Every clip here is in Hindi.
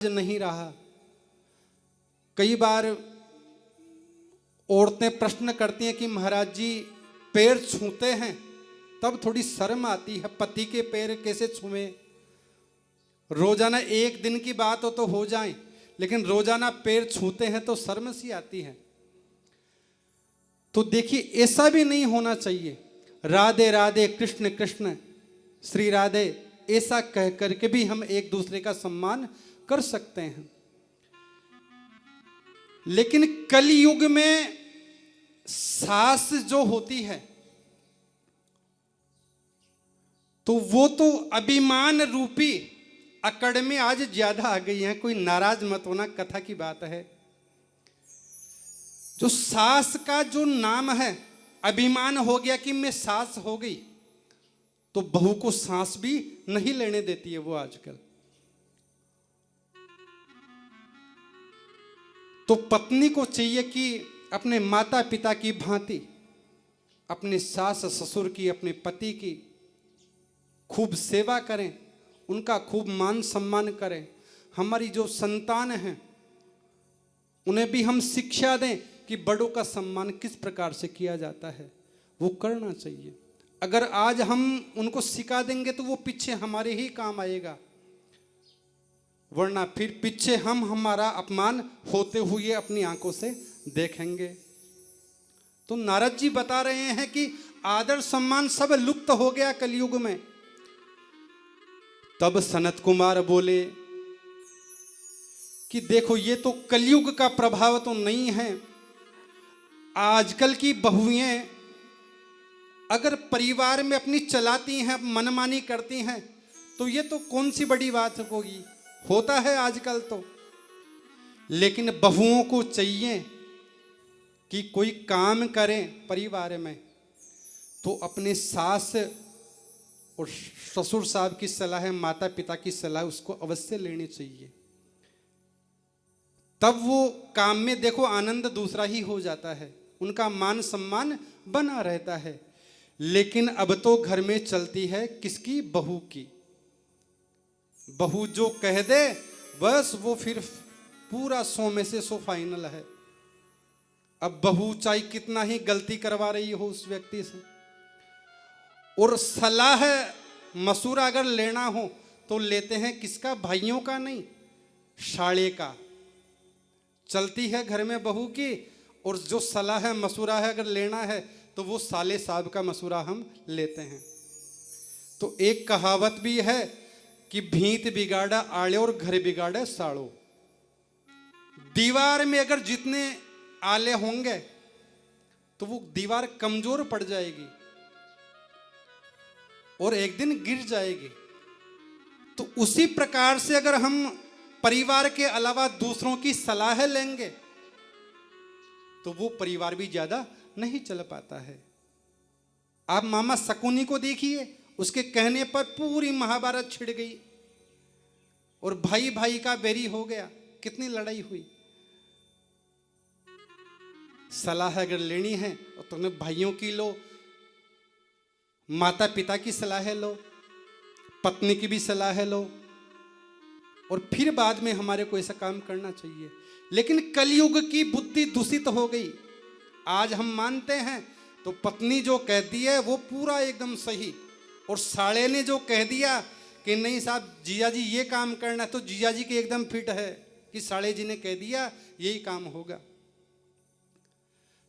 नहीं रहा। कई बार औरतें प्रश्न करती हैं कि महाराज जी पैर छूते हैं तब थोड़ी शर्म आती है, पति के पैर कैसे छुएं? रोजाना एक दिन की बात हो तो हो जाए, लेकिन रोजाना पैर छूते हैं तो शर्म सी आती है। तो देखिए ऐसा भी नहीं होना चाहिए। राधे राधे कृष्ण कृष्ण श्री राधे ऐसा कह करके भी हम एक दूसरे का सम्मान कर सकते हैं। लेकिन कलयुग में सास जो होती है तो वो तो अभिमान रूपी अकड़ में आज ज्यादा आ गई है। कोई नाराज मत होना, कथा की बात है। जो सास का जो नाम है, अभिमान हो गया कि मैं सास हो गई, तो बहू को सांस भी नहीं लेने देती है वो आजकल। तो पत्नी को चाहिए कि अपने माता पिता की भांति अपने सास ससुर की, अपने पति की खूब सेवा करें, उनका खूब मान सम्मान करें। हमारी जो संतान हैं उन्हें भी हम शिक्षा दें कि बड़ों का सम्मान किस प्रकार से किया जाता है, वो करना चाहिए। अगर आज हम उनको सिखा देंगे तो वो पीछे हमारे ही काम आएगा, वरना फिर पीछे हम हमारा अपमान होते हुए अपनी आंखों से देखेंगे। तो नारद जी बता रहे हैं कि आदर सम्मान सब लुप्त हो गया कलयुग में। तब सनत कुमार बोले कि देखो ये तो कलयुग का प्रभाव तो नहीं है। आजकल की बहुएं अगर परिवार में अपनी चलाती हैं, मनमानी करती हैं, तो ये तो कौन सी बड़ी बात होगी, होता है आजकल तो। लेकिन बहुओं को चाहिए कि कोई काम करें परिवार में तो अपने सास और ससुर साहब की सलाह, माता पिता की सलाह उसको अवश्य लेनी चाहिए। तब वो काम में देखो आनंद दूसरा ही हो जाता है, उनका मान सम्मान बना रहता है। लेकिन अब तो घर में चलती है किसकी? बहू की। बहू जो कह दे बस वो फिर पूरा 100 में से 100 फाइनल है। अब बहू चाहे कितना ही गलती करवा रही हो उस व्यक्ति से, और सलाह मशूरा अगर लेना हो तो लेते हैं किसका? भाइयों का नहीं, साले का। चलती है घर में बहू की, और जो सलाह मशूरा है अगर लेना है तो वो साले साहब का मशूरा हम लेते हैं। तो एक कहावत भी है कि भीत बिगाड़ा आड़े और घर बिगाड़े साड़ो। दीवार में अगर जितने आले होंगे तो वो दीवार कमजोर पड़ जाएगी और एक दिन गिर जाएगी। तो उसी प्रकार से अगर हम परिवार के अलावा दूसरों की सलाह लेंगे तो वो परिवार भी ज्यादा नहीं चल पाता है। आप मामा शकुनी को देखिए, उसके कहने पर पूरी महाभारत छिड़ गई और भाई भाई का बैरी हो गया, कितनी लड़ाई हुई। सलाह अगर लेनी है तो तुम्हें भाइयों की लो, माता पिता की सलाह लो, पत्नी की भी सलाह लो, और फिर बाद में हमारे को ऐसा काम करना चाहिए। लेकिन कलयुग की बुद्धि दूषित हो गई। आज हम मानते हैं तो पत्नी जो कहती है वो पूरा एकदम सही, और साले ने जो कह दिया कि नहीं साहब जिया जी ये काम करना, तो जिया जी के एकदम फिट है कि साले जी ने कह दिया यही काम होगा।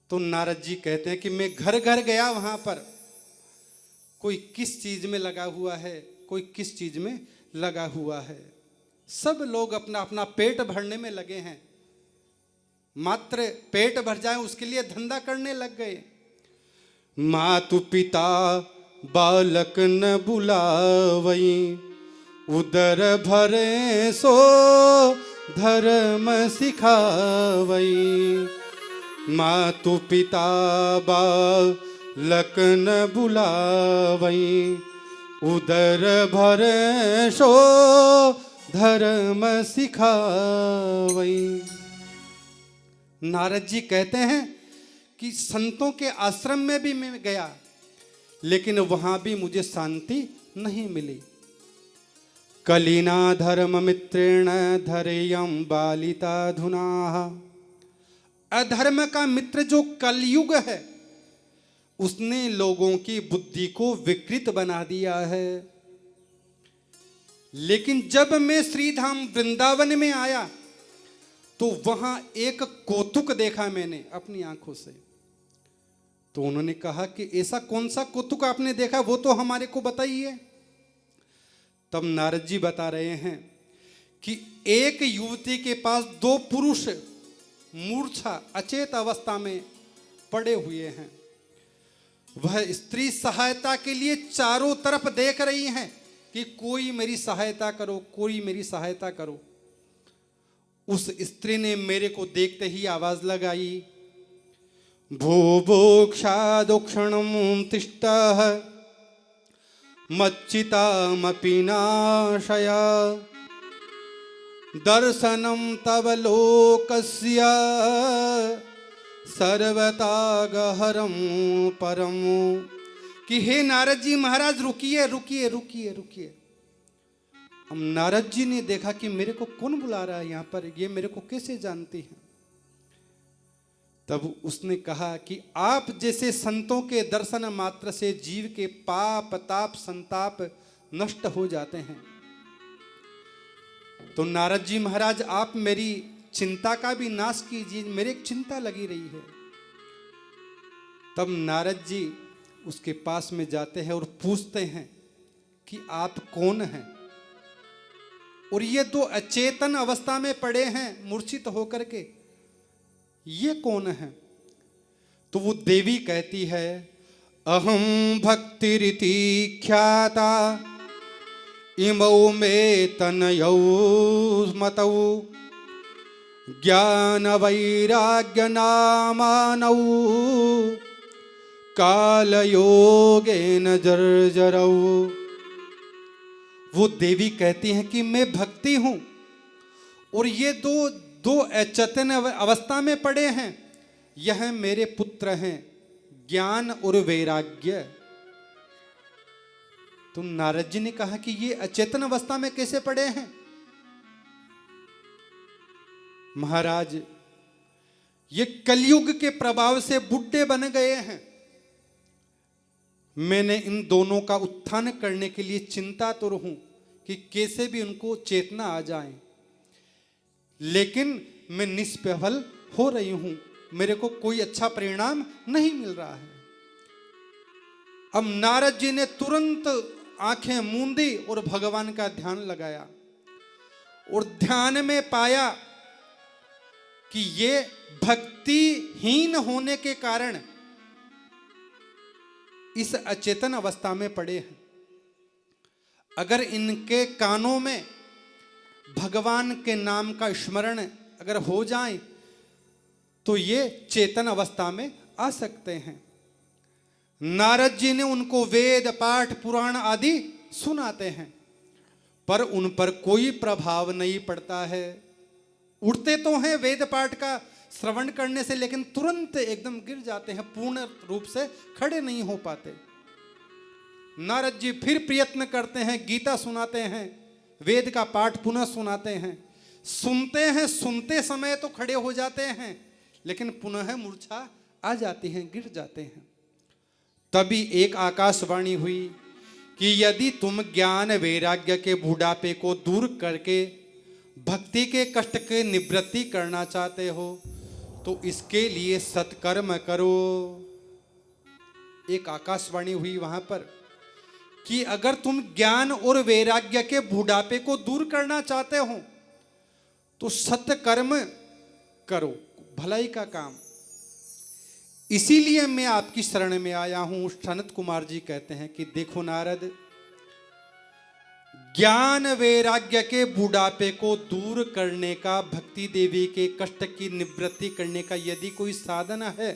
तो नारद जी कहते हैं कि मैं घर घर गया, वहां पर कोई किस चीज में लगा हुआ है, कोई किस चीज में लगा हुआ है। सब लोग अपना अपना पेट भरने में लगे हैं, मात्र पेट भर जाए उसके लिए धंधा करने लग गए। मातु पिता बालक न बुलावई, उदर भरे सो धर्म सिखावई। मातु पिता बालक न बुलावई, उदर भरे सो धर्म सिखावई। नारद जी कहते हैं कि संतों के आश्रम में भी मैं गया, लेकिन वहां भी मुझे शांति नहीं मिली। कलिना धर्म मित्रेण धरेयं बालिताधुना। अधर्म का मित्र जो कलयुग है, उसने लोगों की बुद्धि को विकृत बना दिया है। लेकिन जब मैं श्रीधाम वृंदावन में आया तो वहां एक कौतुक देखा मैंने अपनी आंखों से। तो उन्होंने कहा कि ऐसा कौन सा कौतुक आपने देखा, वो तो हमारे को बताइए। तब नारद जी बता रहे हैं कि एक युवती के पास दो पुरुष मूर्छा अचेत अवस्था में पड़े हुए हैं। वह स्त्री सहायता के लिए चारों तरफ देख रही हैं कि कोई मेरी सहायता करो, कोई मेरी सहायता करो। उस स्त्री ने मेरे को देखते ही आवाज लगाई, भूभुक्षादुक्षणं तिष्ठः मच्चितामपि नाशय दर्शनं तव लोकस्य सर्वथा गहरं परम। कि हे नारद जी महाराज रुकिए रुकिए रुकिए रुकिए। अब नारद जी ने देखा कि मेरे को कौन बुला रहा है यहाँ पर, ये मेरे को कैसे जानती है। तब उसने कहा कि आप जैसे संतों के दर्शन मात्र से जीव के पाप ताप संताप नष्ट हो जाते हैं। तो नारद जी महाराज आप मेरी चिंता का भी नाश कीजिए, मेरे एक चिंता लगी रही है। तब नारद जी उसके पास में जाते हैं और पूछते हैं कि आप कौन हैं, और ये दो अचेतन अवस्था में पड़े हैं मूर्छित होकर के, ये कौन है। तो वो देवी कहती है, अहम भक्तिरिति ख्याता इमौ मे तनयौ मतौ ज्ञान वैराग्य नामानौ काल योगेन जर्जरौ। वो देवी कहती हैं कि मैं भक्ति हूं और ये दो अचेतन अवस्था में पड़े हैं, यह मेरे पुत्र हैं ज्ञान और वैराग्य। तो नारद जी ने कहा कि ये अचेतन अवस्था में कैसे पड़े हैं। महाराज ये कलयुग के प्रभाव से बुढ़े बन गए हैं। मैंने इन दोनों का उत्थान करने के लिए चिंता तो रहूं कि कैसे भी उनको चेतना आ जाए, लेकिन मैं निष्प्रफल हो रही हूं, मेरे को कोई अच्छा परिणाम नहीं मिल रहा है। अब नारद जी ने तुरंत आंखें मूंदी और भगवान का ध्यान लगाया और ध्यान में पाया कि ये भक्तिहीन होने के कारण इस अचेतन अवस्था में पड़े हैं। अगर इनके कानों में भगवान के नाम का स्मरण अगर हो जाए तो ये चेतन अवस्था में आ सकते हैं। नारद जी ने उनको वेद पाठ पुराण आदि सुनाते हैं, पर उन पर कोई प्रभाव नहीं पड़ता है। उठते तो हैं वेद पाठ का श्रवण करने से, लेकिन तुरंत एकदम गिर जाते हैं, पूर्ण रूप से खड़े नहीं हो पाते। नारद जी फिर प्रयत्न करते हैं, गीता सुनाते हैं, वेद का पाठ पुनः सुनाते हैं, सुनते हैं, सुनते समय तो खड़े हो जाते हैं, लेकिन पुनः मूर्छा आ जाती हैं, गिर जाते हैं। तभी एक आकाशवाणी हुई कि यदि तुम ज्ञान वैराग्य के बुढ़ापे को दूर करके भक्ति के कष्ट के निवृत्ति करना चाहते हो तो इसके लिए सत्कर्म करो। एक आकाशवाणी हुई वहां पर कि अगर तुम ज्ञान और वैराग्य के बुढ़ापे को दूर करना चाहते हो तो सत्कर्म करो, भलाई का काम। इसीलिए मैं आपकी शरण में आया हूं। सनत कुमार जी कहते हैं कि देखो नारद, ज्ञान वैराग्य के बुढ़ापे को दूर करने का, भक्ति देवी के कष्ट की निवृत्ति करने का यदि कोई साधन है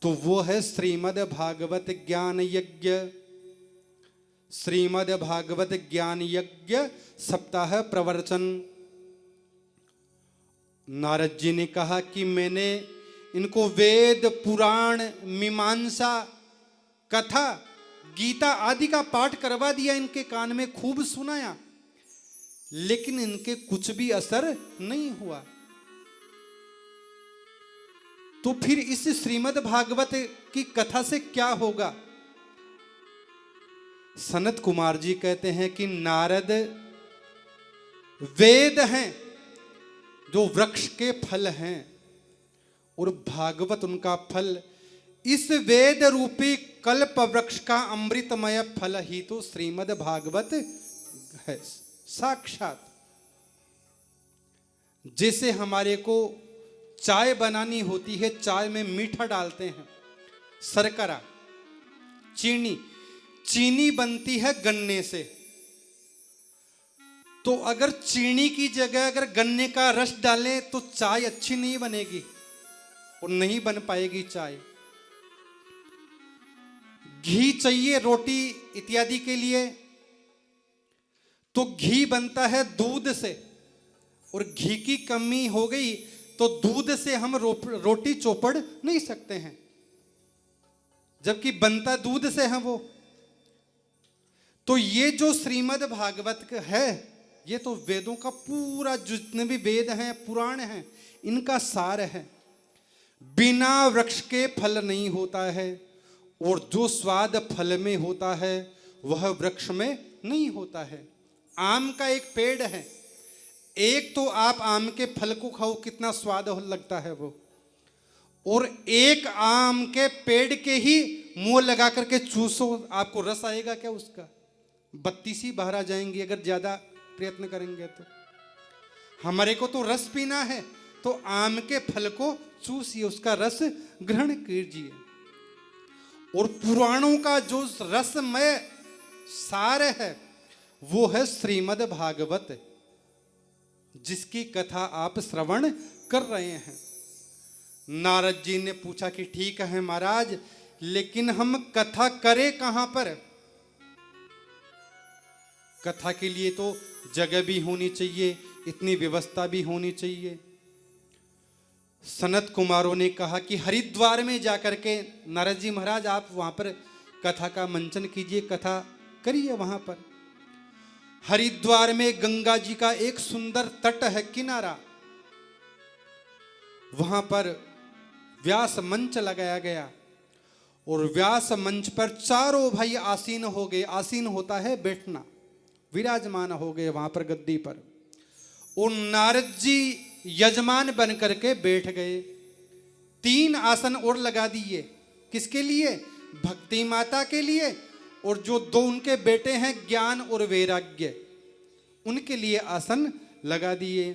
तो वो है श्रीमद् भागवत ज्ञान यज्ञ। श्रीमद् भागवत ज्ञान यज्ञ सप्ताह प्रवचन। नारद जी ने कहा कि मैंने इनको वेद पुराण मीमांसा कथा गीता आदि का पाठ करवा दिया, इनके कान में खूब सुनाया, लेकिन इनके कुछ भी असर नहीं हुआ। तो फिर इस श्रीमद् भागवत की कथा से क्या होगा? सनत कुमार जी कहते हैं कि नारद वेद हैं जो वृक्ष के फल हैं, और भागवत उनका फल। इस वेद रूपी कल्प वृक्ष का अमृतमय फल ही तो श्रीमद् भागवत है साक्षात। जैसे हमारे को चाय बनानी होती है, चाय में मीठा डालते हैं, शर्करा, चीनी। चीनी बनती है गन्ने से। तो अगर चीनी की जगह अगर गन्ने का रस डालें तो चाय अच्छी नहीं बनेगी और नहीं बन पाएगी चाय। घी चाहिए रोटी इत्यादि के लिए, तो घी बनता है दूध से, और घी की कमी हो गई तो दूध से हम रोटी चौपड़ नहीं सकते हैं, जबकि बनता दूध से है वो। तो ये जो श्रीमद् भागवत है, ये तो वेदों का पूरा, जितने भी वेद हैं, पुराण हैं, इनका सार है। बिना वृक्ष के फल नहीं होता है, और जो स्वाद फल में होता है वह वृक्ष में नहीं होता है। आम का एक पेड़ है, एक तो आप आम के फल को खाओ, कितना स्वाद लगता है वो, और एक आम के पेड़ के ही मुंह लगा करके चूसो, आपको रस आएगा क्या उसका? 32 ही बाहर आ जाएंगी अगर ज्यादा प्रयत्न करेंगे तो। हमारे को तो रस पीना है, तो आम के फल को चूसिए, उसका रस ग्रहण कीजिए। और पुराणों का जो रसमय सार है वो है श्रीमद् भागवत, जिसकी कथा आप श्रवण कर रहे हैं। नारद जी ने पूछा कि ठीक है महाराज, लेकिन हम कथा करें कहां पर? कथा के लिए तो जगह भी होनी चाहिए, इतनी व्यवस्था भी होनी चाहिए। सनत कुमारों ने कहा कि हरिद्वार में जाकर के, नारद जी महाराज आप वहां पर कथा का मंचन कीजिए, कथा करिए वहां पर। हरिद्वार में गंगा जी का एक सुंदर तट है, किनारा, वहां पर व्यास मंच लगाया गया, और व्यास मंच पर चारों भाई आसीन हो गए। आसीन होता है बैठना, विराजमान हो गए वहां पर गद्दी पर, और नारद जी यजमान बन करके बैठ गए। 3 आसन और लगा दिए, किसके लिए? भक्ति माता के लिए, और जो 2 उनके बेटे हैं ज्ञान और वैराग्य, उनके लिए आसन लगा दिए,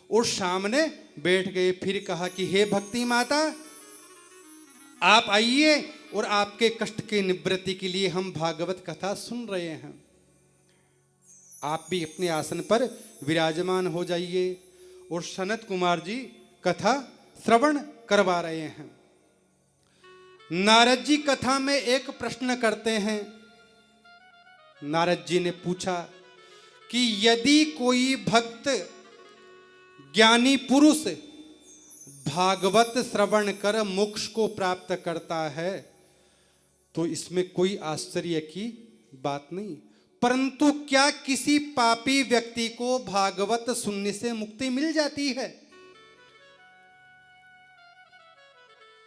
और सामने बैठ गए। फिर कहा कि हे भक्ति माता, आप आइए, और आपके कष्ट की निवृत्ति के लिए हम भागवत कथा सुन रहे हैं, आप भी अपने आसन पर विराजमान हो जाइए। और सनत कुमार जी कथा श्रवण करवा रहे हैं। नारद जी कथा में एक प्रश्न करते हैं। नारद जी ने पूछा कि यदि कोई भक्त ज्ञानी पुरुष भागवत श्रवण कर मोक्ष को प्राप्त करता है तो इसमें कोई आश्चर्य की बात नहीं, परंतु क्या किसी पापी व्यक्ति को भागवत सुनने से मुक्ति मिल जाती है?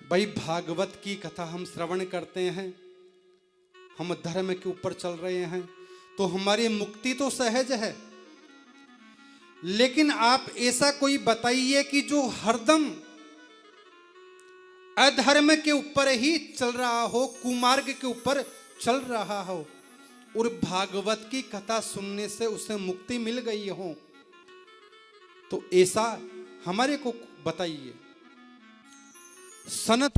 भाई भागवत की कथा हम श्रवण करते हैं, हम धर्म के ऊपर चल रहे हैं, तो हमारी मुक्ति तो सहज है। लेकिन आप ऐसा कोई बताइए कि जो हरदम अधर्म के ऊपर ही चल रहा हो, कुमार्ग के ऊपर चल रहा हो, और भागवत की कथा सुनने से उसे मुक्ति मिल गई हो, तो ऐसा हमारे को बताइए। सनत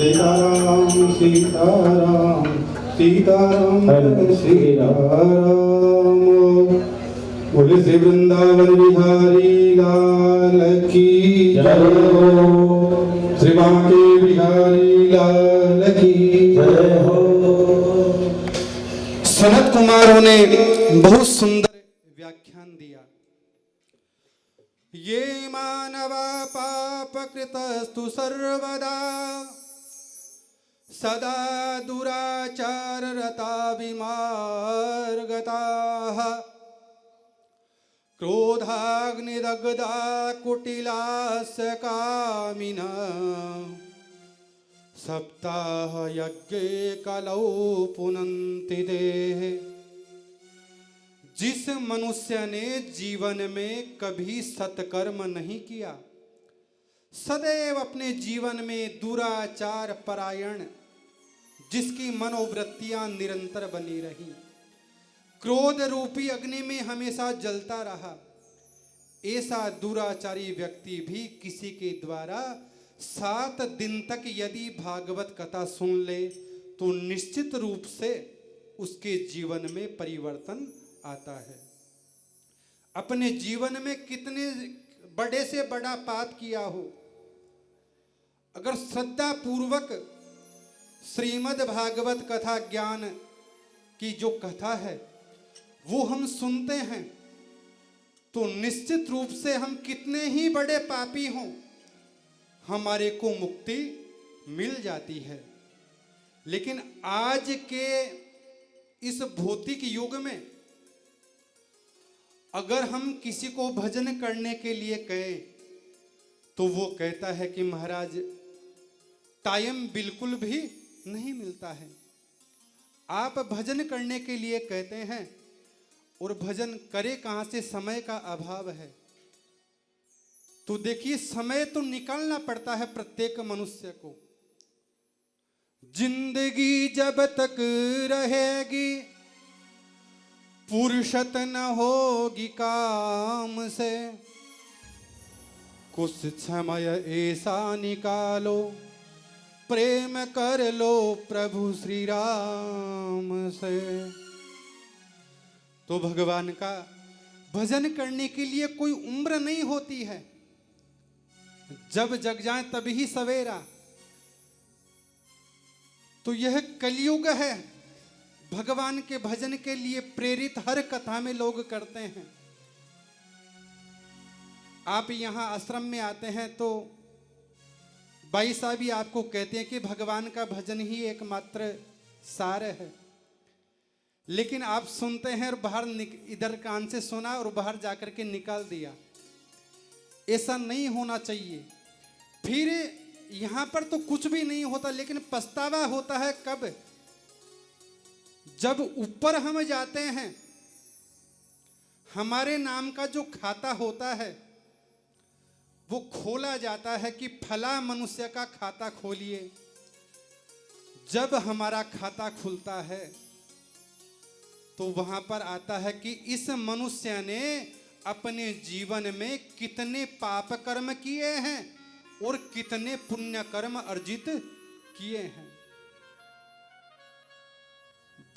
सीताराम सीताराम सीताराम हरे श्री राम। बोले श्री वृंदावन बिहारी लाल की जय हो। श्री बांके बिहारी लाल की जय हो। सनत कुमारों ने बहुत सुंदर व्याख्यान दिया। ये मानवा पाप कृतस्तु सर्वदा सदा दुराचार रता विमार्गताः क्रोधाग्निदग्धा कुटिलास्य कामिनः सप्ताह यज्ञे कलौ पुनन्ति देह। जिस मनुष्य ने जीवन में कभी सत्कर्म नहीं किया, सदैव अपने जीवन में दुराचार परायण, जिसकी मनोवृत्तियां निरंतर बनी रही, क्रोध रूपी अग्नि में हमेशा जलता रहा, ऐसा दुराचारी व्यक्ति भी किसी के द्वारा 7 दिन तक यदि भागवत कथा सुन ले तो निश्चित रूप से उसके जीवन में परिवर्तन आता है। अपने जीवन में कितने बड़े से बड़ा पाप किया हो, अगर श्रद्धा पूर्वक श्रीमद् भागवत कथा ज्ञान की जो कथा है वो हम सुनते हैं तो निश्चित रूप से हम कितने ही बड़े पापी हों, हमारे को मुक्ति मिल जाती है। लेकिन आज के इस भौतिक युग में अगर हम किसी को भजन करने के लिए कहें तो वो कहता है कि महाराज टाइम बिल्कुल भी नहीं मिलता है। आप भजन करने के लिए कहते हैं और भजन करे कहां से, समय का अभाव है। तो देखिए समय तो निकालना पड़ता है प्रत्येक मनुष्य को। जिंदगी जब तक रहेगी फुर्सत न होगी काम से, कुछ समय ऐसा निकालो प्रेम कर लो प्रभु श्री राम से। तो भगवान का भजन करने के लिए कोई उम्र नहीं होती है, जब जग जाए तभी सवेरा। तो यह कलयुग है, भगवान के भजन के लिए प्रेरित हर कथा में लोग करते हैं। आप यहाँ आश्रम में आते हैं तो भाई साहब ही आपको कहते हैं कि भगवान का भजन ही एकमात्र सार है, लेकिन आप सुनते हैं और बाहर इधर कान से सुना और बाहर जाकर के निकाल दिया। ऐसा नहीं होना चाहिए। फिर यहाँ पर तो कुछ भी नहीं होता, लेकिन पछतावा होता है कब, जब ऊपर हम जाते हैं, हमारे नाम का जो खाता होता है वो खोला जाता है कि फला मनुष्य का खाता खोलिए। जब हमारा खाता खुलता है तो वहां पर आता है कि इस मनुष्य ने अपने जीवन में कितने पाप कर्म किए हैं और कितने पुण्य कर्म अर्जित किए हैं।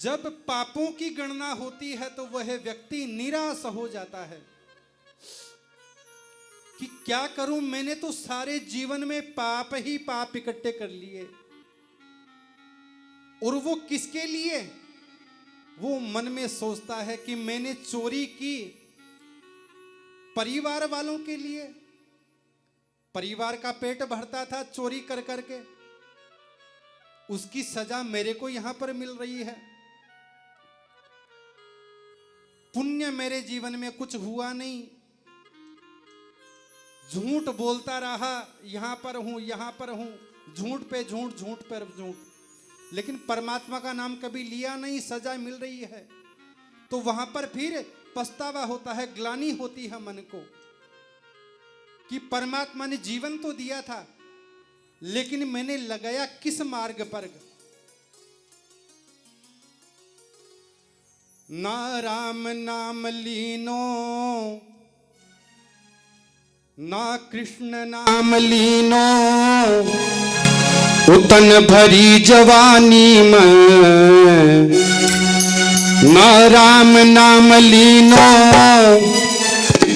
जब पापों की गणना होती है तो वह व्यक्ति निराश हो जाता है कि क्या करूं, मैंने तो सारे जीवन में पाप ही पाप इकट्ठे कर लिए। और वो किसके लिए? वो मन में सोचता है कि मैंने चोरी की परिवार वालों के लिए, परिवार का पेट भरता था चोरी कर करके, उसकी सजा मेरे को यहां पर मिल रही है। पुण्य मेरे जीवन में कुछ हुआ नहीं, झूठ बोलता रहा, यहां पर हूं यहां पर हूं, झूठ पे झूठ, झूठ पर झूठ, लेकिन परमात्मा का नाम कभी लिया नहीं, सजा मिल रही है। तो वहां पर फिर पछतावा होता है, ग्लानि होती है मन को कि परमात्मा ने जीवन तो दिया था, लेकिन मैंने लगाया किस मार्ग पर। ना राम नाम लीनो ना कृष्ण नाम लीनो, उतन भरी जवानी में ना राम नाम लीनो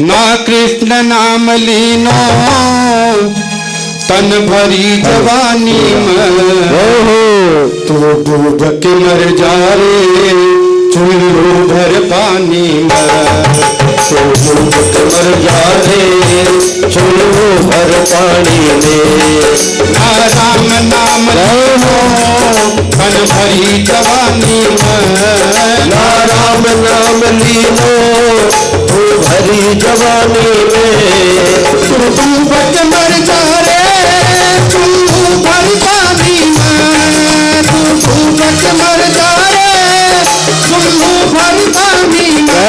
ना कृष्ण नाम लीनो, तन भरी जवानी में तू डूब के मर जा रे चुल्लू भर पानी में, तू डूब के मर जा रे चुल्लू भर पानी में। ना राम नाम लीनो तन भरी जवानी में, ना राम नाम लीनो तू भरी जवानी में। तू डूब के मर जा रे चुल्लू भर पानी में, तू डूब के मर जा रे चुल्लू भर पानी में।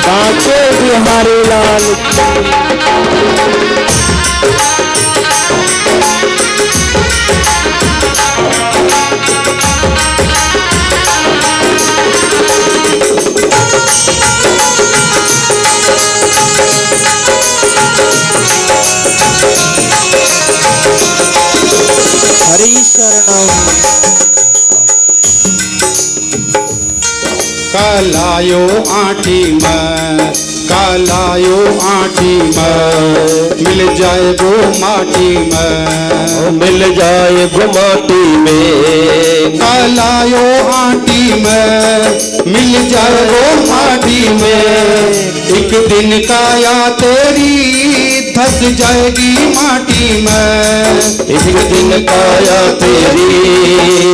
कांचे बिहारी लाल हरि शरणम। कालायो आठी में, कालायो आठी में मिल जाए वो माटी में, मिल जाए वो माटी में। कालायो आटी में मिल जाए वो माटी में, एक दिन काया तेरी धस जाएगी माटी में, एक दिन काया तेरी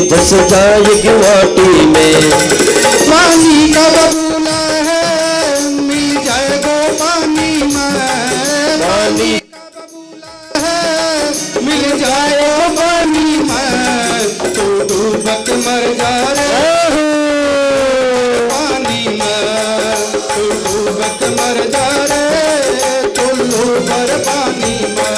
धस जाएगी माटी में। पानी का बबूला है मिल जाए वो पानी में, पानी का बबूला है मिल जाए वो पानी में, तू डूब के मर जा रे पानी में, तू डूब के मर जा रे चुल्लू भर पानी में।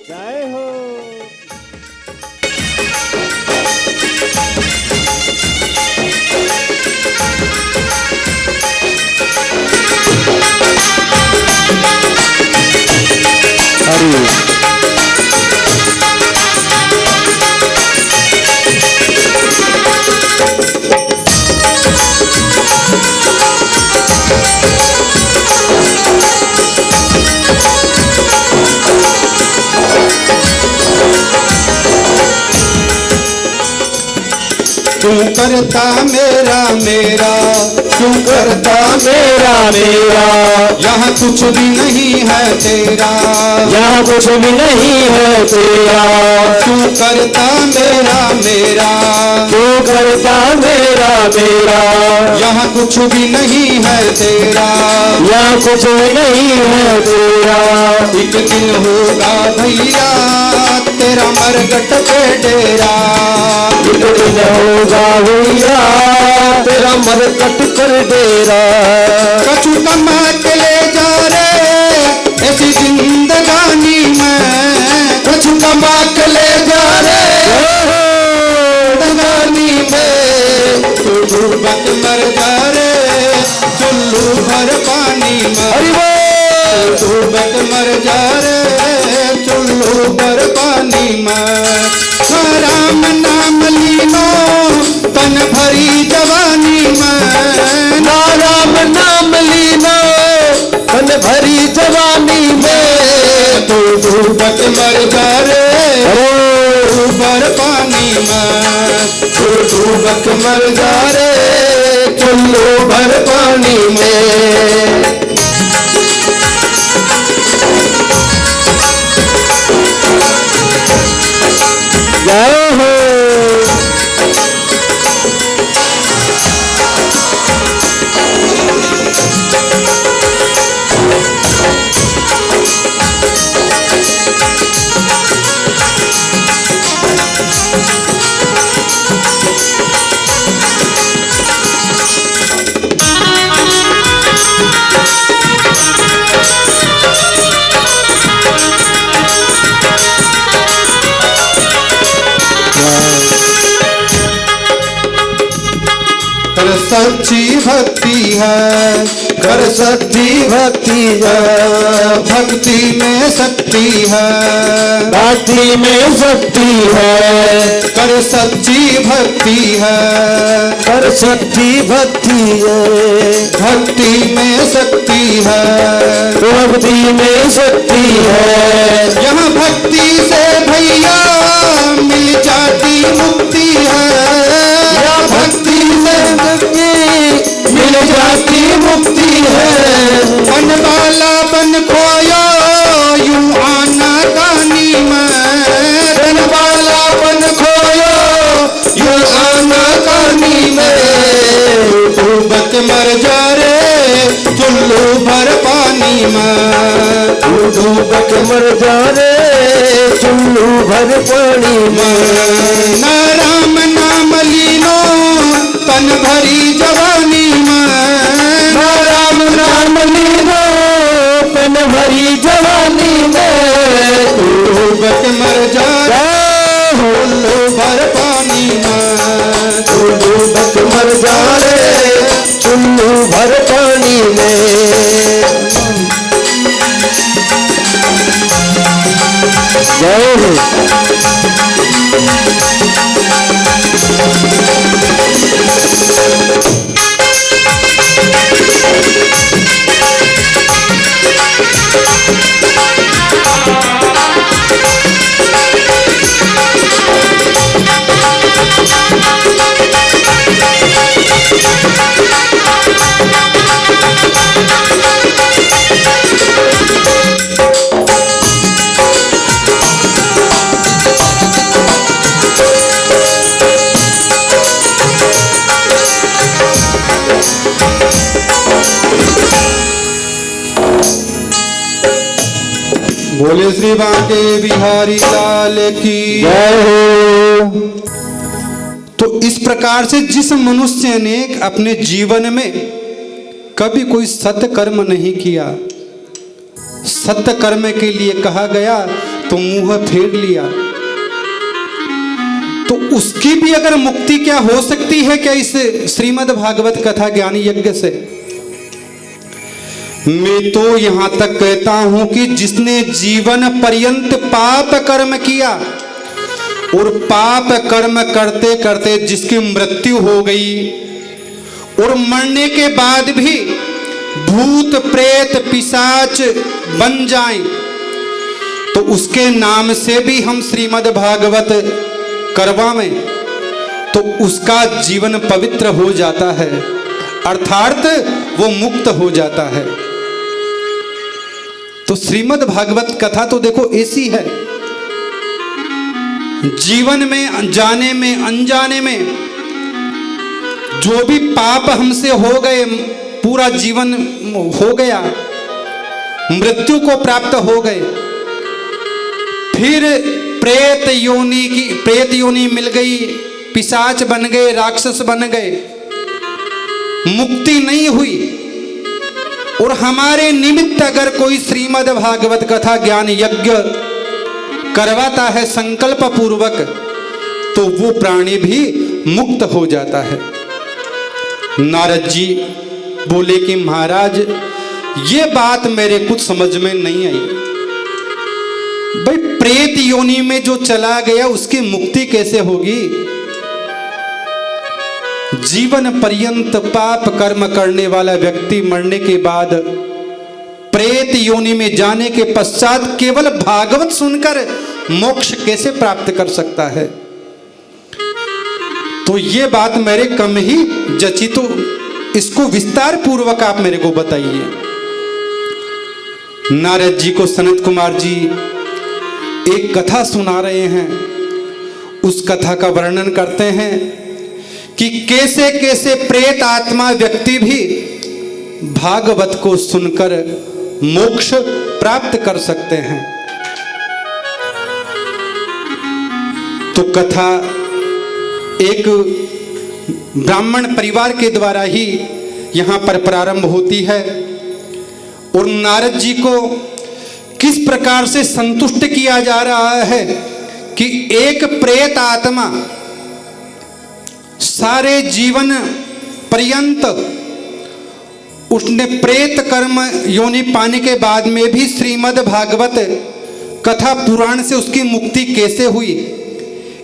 जय हो। क्यों करता मेरा मेरा, क्यों करता मेरा मेरा, यहाँ कुछ भी नहीं है तेरा, यहाँ कुछ भी नहीं है तेरा। क्यों करता मेरा मेरा, क्यों करता मेरा मेरा, यहाँ कुछ भी नहीं है तेरा, यहाँ कुछ भी नहीं है तेरा। एक दिन होगा भैया तेरा मरगट पे डेरा, एक दिन होगा भैया तेरा मरकट कर डेरा। कछु कमा के ले जा रे ऐसी जिंदगानी में, कछु कमा के ले जा रे जिंदगानी में, तू डूब के मर जा रे चुल्लू भर पानी में, डूब के मर जा रे चुल्लू भर पानी में। राम नाम लीनो तन भरी जवानी में, ना राम नाम लीनो तन भरी जवानी में, तू डूब के मर जा रे भर पानी में, तू डूब के मर जा रे चुल्लू भर पानी में। जय हो। सच्ची भक्ति है, कर सच्ची भक्ति है, भक्ति में शक्ति है, भक्ति में शक्ति है, कर सच्ची भक्ति है, कर सच्ची भक्ति है, भक्ति में शक्ति है, भक्ति में शक्ति है। यहाँ भक्ति से भैया मिल जाती मुक्ति है, या भक्ति से भक्ति मिल जाती मुक्ति है। बन वाला बन खोया यूं आना कहानी में, बन वाला बन खोयो यूं आना कहानी में। डूबत मर जा रे चुल्लू भर पानी में, डूबक मर जा रे चुल्लू भर पानी में। ना राम नाम लीनो तन भरी जवानी में, ना राम नाम लीनो तन भरी जवानी में। डूबत मर जा रे चुल्लू भर पानी में, डूबक मर जा रे चुल्लू भर पानी में। जय हो। बोले श्री बांके बिहारी लाल की जय हो। तो इस प्रकार से जिस मनुष्य ने अपने जीवन में कभी कोई सत्य कर्म नहीं किया, सत्य कर्म के लिए कहा गया तो मुंह फेर लिया, तो उसकी भी अगर मुक्ति क्या हो सकती है क्या इस श्रीमद् भागवत कथा ज्ञान यज्ञ से? मैं तो यहां तक कहता हूं कि जिसने जीवन पर्यंत पाप कर्म किया और पाप कर्म करते करते जिसकी मृत्यु हो गई और मरने के बाद भी भूत प्रेत पिशाच बन जाएं, तो उसके नाम से भी हम श्रीमद् भागवत करवाएं तो उसका जीवन पवित्र हो जाता है, अर्थात वो मुक्त हो जाता है। तो श्रीमद् भागवत कथा तो देखो ऐसी है, जीवन में जाने में अनजाने में जो भी पाप हमसे हो गए, पूरा जीवन हो गया, मृत्यु को प्राप्त हो गए, फिर प्रेत योनि मिल गई, पिशाच बन गए, राक्षस बन गए, मुक्ति नहीं हुई, और हमारे निमित्त अगर कोई श्रीमद् भागवत कथा ज्ञान यज्ञ करवाता है संकल्प पूर्वक, तो वो प्राणी भी मुक्त हो जाता है। नारद जी बोले कि महाराज ये बात मेरे कुछ समझ में नहीं आई, भाई प्रेत योनि में जो चला गया उसकी मुक्ति कैसे होगी? जीवन पर्यंत पाप कर्म करने वाला व्यक्ति मरने के बाद प्रेत योनि में जाने के पश्चात केवल भागवत सुनकर मोक्ष कैसे प्राप्त कर सकता है? तो ये बात मेरे कम ही जची, तो इसको विस्तार पूर्वक आप मेरे को बताइए। नारद जी को सनत कुमार जी एक कथा सुना रहे हैं, उस कथा का वर्णन करते हैं कि कैसे कैसे प्रेत आत्मा व्यक्ति भी भागवत को सुनकर मोक्ष प्राप्त कर सकते हैं। तो कथा एक ब्राह्मण परिवार के द्वारा ही यहां पर प्रारंभ होती है, और नारद जी को किस प्रकार से संतुष्ट किया जा रहा है कि एक प्रेत आत्मा सारे जीवन पर्यंत उसने प्रेत कर्म योनि पाने के बाद में भी श्रीमद् भागवत कथा पुराण से उसकी मुक्ति कैसे हुई,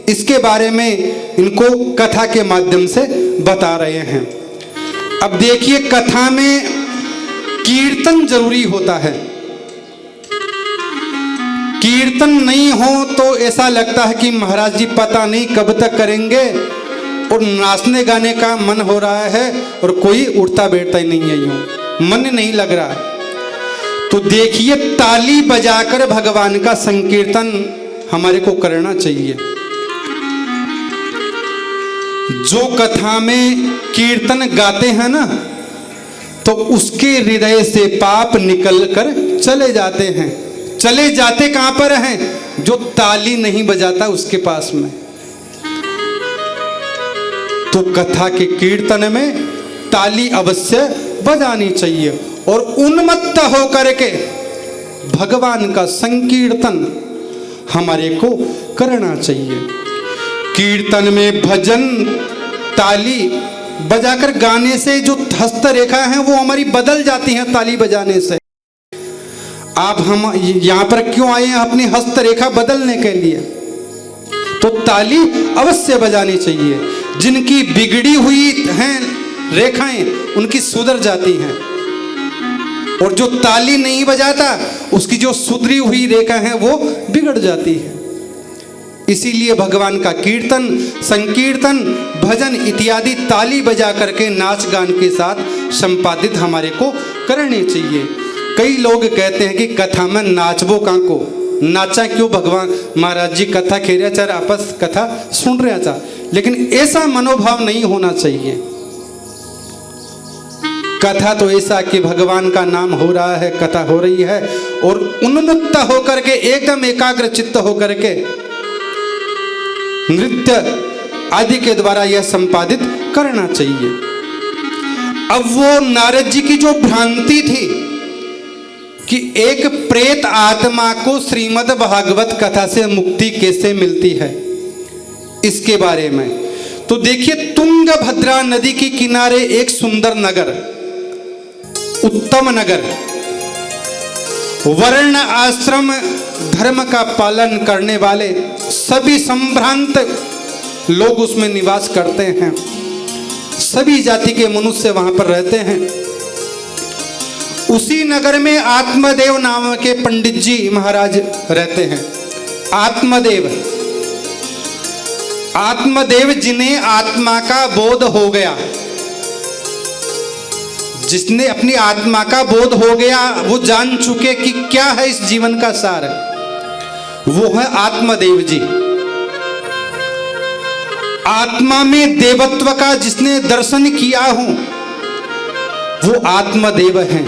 इसके बारे में इनको कथा के माध्यम से बता रहे हैं। अब देखिए, कथा में कीर्तन जरूरी होता है। कीर्तन नहीं हो तो ऐसा लगता है कि महाराज जी पता नहीं कब तक करेंगे, और नाचने गाने का मन हो रहा है और कोई उठता बैठता ही नहीं है, यूं मन नहीं लग रहा। तो देखिए, ताली बजाकर भगवान का संकीर्तन हमारे को करना चाहिए। जो कथा में कीर्तन गाते हैं ना, तो उसके हृदय से पाप निकल कर चले जाते हैं। चले जाते कहां पर हैं? जो ताली नहीं बजाता उसके पास में। तो कथा के कीर्तन में ताली अवश्य बजानी चाहिए और उन्मत्त होकर के भगवान का संकीर्तन हमारे को करना चाहिए। कीर्तन में भजन ताली बजाकर गाने से जो हस्तरेखा है वो हमारी बदल जाती हैं ताली बजाने से। आप हम यहाँ पर क्यों आए हैं? अपनी हस्तरेखा बदलने के लिए। तो ताली अवश्य बजानी चाहिए। जिनकी बिगड़ी हुई हैं रेखाएं, उनकी सुधर जाती हैं, और जो ताली नहीं बजाता उसकी जो सुधरी हुई रेखा है वो बिगड़ जाती है। इसीलिए भगवान का कीर्तन, संकीर्तन, भजन इत्यादि ताली बजा करके नाच गान के साथ संपादित हमारे को करने चाहिए। कई लोग कहते हैं कि कथा में नाचबो कहाँ को, नाचा क्यों भगवान महाराज जी कथा खेरिया चार आपस कथा सुन रहा था, लेकिन ऐसा मनोभाव नहीं होना चाहिए। कथा तो ऐसा कि भगवान का नाम हो रहा है, कथा हो रही है, और उन्मुक्त होकर के एकदम एकाग्र चित्त होकर के नृत्य आदि के द्वारा यह संपादित करना चाहिए। अब वो नारद जी की जो भ्रांति थी कि एक प्रेत आत्मा को श्रीमद् भागवत कथा से मुक्ति कैसे मिलती है, इसके बारे में तो देखिए, तुंगभद्रा नदी के किनारे एक सुंदर नगर, उत्तम नगर, वर्ण आश्रम धर्म का पालन करने वाले सभी संभ्रांत लोग उसमें निवास करते हैं। सभी जाति के मनुष्य वहां पर रहते हैं। उसी नगर में आत्मदेव नाम के पंडित जी महाराज रहते हैं। आत्मदेव जिन्हें आत्मा का बोध हो गया, जिसने अपनी आत्मा का बोध हो गया, वो जान चुके कि क्या है इस जीवन का सार, वो है आत्मदेव जी। आत्मा में देवत्व का जिसने दर्शन किया हो वो आत्मदेव हैं।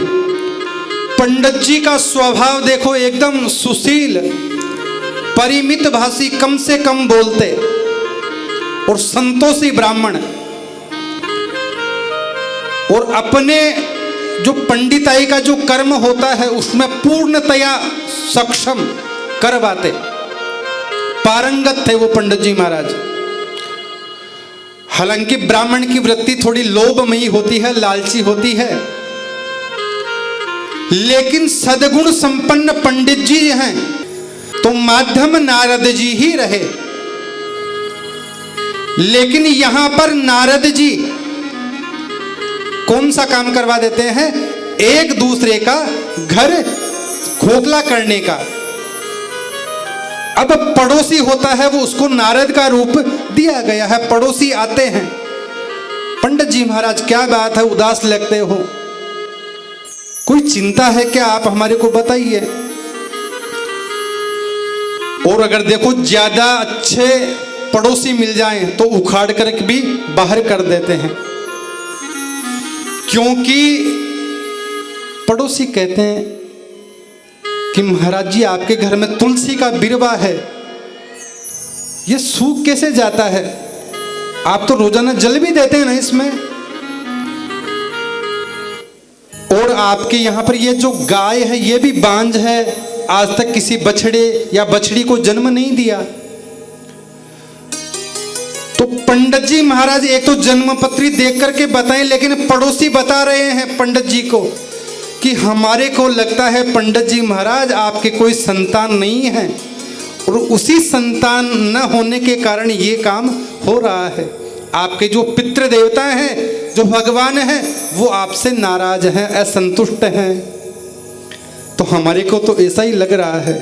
पंडित जी का स्वभाव देखो, एकदम सुशील, परिमित भाषी, कम से कम बोलते और संतोषी ब्राह्मण, और अपने जो पंडिताई का जो कर्म होता है उसमें पूर्णतया सक्षम करवाते, पारंगत थे वो पंडित जी महाराज। हालांकि ब्राह्मण की वृत्ति थोड़ी लोभमयी होती है, लालची होती है, लेकिन सद्गुण संपन्न पंडित जी हैं तो माध्यम नारद जी ही रहे। लेकिन यहां पर नारद जी कौन सा काम करवा देते हैं? एक दूसरे का घर खोखला करने का। अब पड़ोसी होता है वो, उसको नारद का रूप दिया गया है। पड़ोसी आते हैं, पंडित जी महाराज क्या बात है, उदास लगते हो, कोई चिंता है क्या, आप हमारे को बताइए। और अगर देखो ज्यादा अच्छे पड़ोसी मिल जाएं तो उखाड़ कर भी बाहर कर देते हैं, क्योंकि पड़ोसी कहते हैं कि महाराज जी आपके घर में तुलसी का बिरवा है, ये सूख कैसे जाता है, आप तो रोजाना जल भी देते हैं ना इसमें, और आपके यहां पर ये जो गाय है ये भी बांझ है, आज तक किसी बछड़े या बछड़ी को जन्म नहीं दिया। तो तो पंडित जी महाराज एक तो जन्म पत्री देख करके बताएं, लेकिन पड़ोसी बता रहे हैं पंडित जी को कि हमारे को लगता है पंडित जी महाराज आपके कोई संतान नहीं है, और उसी संतान न होने के कारण ये काम हो रहा है। आपके जो पितृ देवता हैं, जो भगवान हैं, वो आपसे नाराज हैं, असंतुष्ट हैं। तो हमारे को तो ऐसा ही लग रहा है।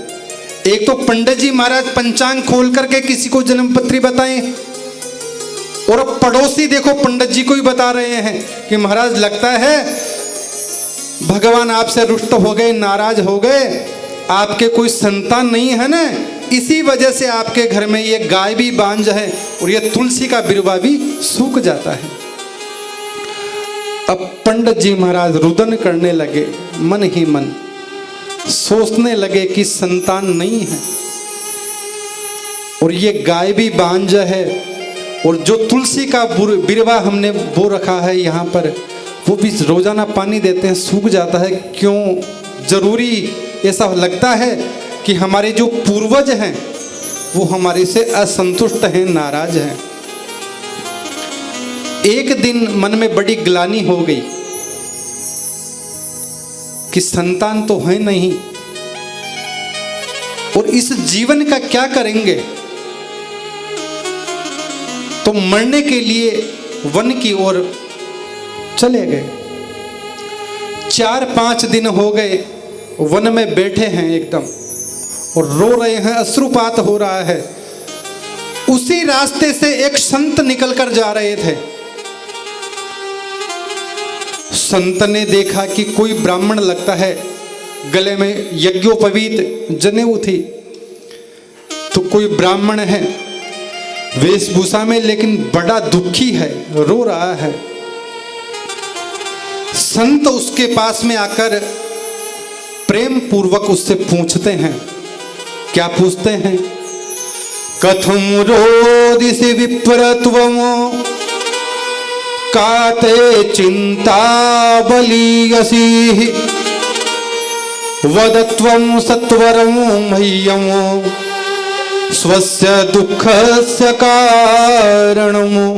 एक तो पंडित जी महाराज पंचांग खोल करके किसी को जन्म पत्री बताएं, और पड़ोसी देखो पंडित जी को ही बता रहे हैं कि महाराज लगता है भगवान आपसे रुष्ट हो गए, नाराज हो गए, आपके कोई संतान नहीं है ना, इसी वजह से आपके घर में ये गाय भी बांझ है और ये तुलसी का बिरवा भी सूख जाता है। अब पंडित जी महाराज रुदन करने लगे, मन ही मन सोचने लगे कि संतान नहीं है, और ये गाय भी बांझ है, और जो तुलसी का बिरवा हमने बो रखा है यहाँ पर, वो भी रोजाना पानी देते हैं, सूख जाता है। क्यों जरूरी ऐसा लगता है कि हमारे जो पूर्वज हैं वो हमारे से असंतुष्ट हैं, नाराज हैं। एक दिन मन में बड़ी ग्लानि हो गई कि संतान तो है नहीं, और इस जीवन का क्या करेंगे। तो मरने के लिए वन की ओर चले गए। 4-5 दिन हो गए वन में बैठे हैं एकदम, और रो रहे हैं, अश्रुपात हो रहा है। उसी रास्ते से एक संत निकल कर जा रहे थे। संत ने देखा कि कोई ब्राह्मण लगता है, गले में यज्ञोपवीत जनेऊ थी, तो कोई ब्राह्मण है वेशभूषा में, लेकिन बड़ा दुखी है, रो रहा है। संत उसके पास में आकर प्रेम पूर्वक उससे पूछते हैं। क्या पूछते हैं? कथम रोदिसि विप्रत्वमो काते चिंता बलीयसी वदत्वं सत्वरं मह्यमो स्वस्य दुःखस्य कारणमो।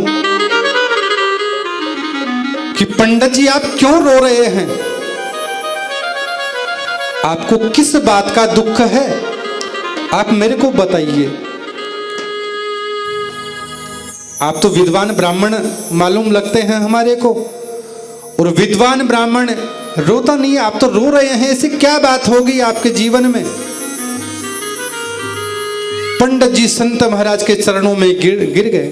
कि पंडित जी आप क्यों रो रहे हैं? आपको किस बात का दुख है? आप मेरे को बताइए। आप तो विद्वान ब्राह्मण मालूम लगते हैं हमारे को, और विद्वान ब्राह्मण रोता नहीं है, आप तो रो रहे हैं, ऐसी क्या बात होगी आपके जीवन में? पंडित जी संत महाराज के चरणों में गिर गए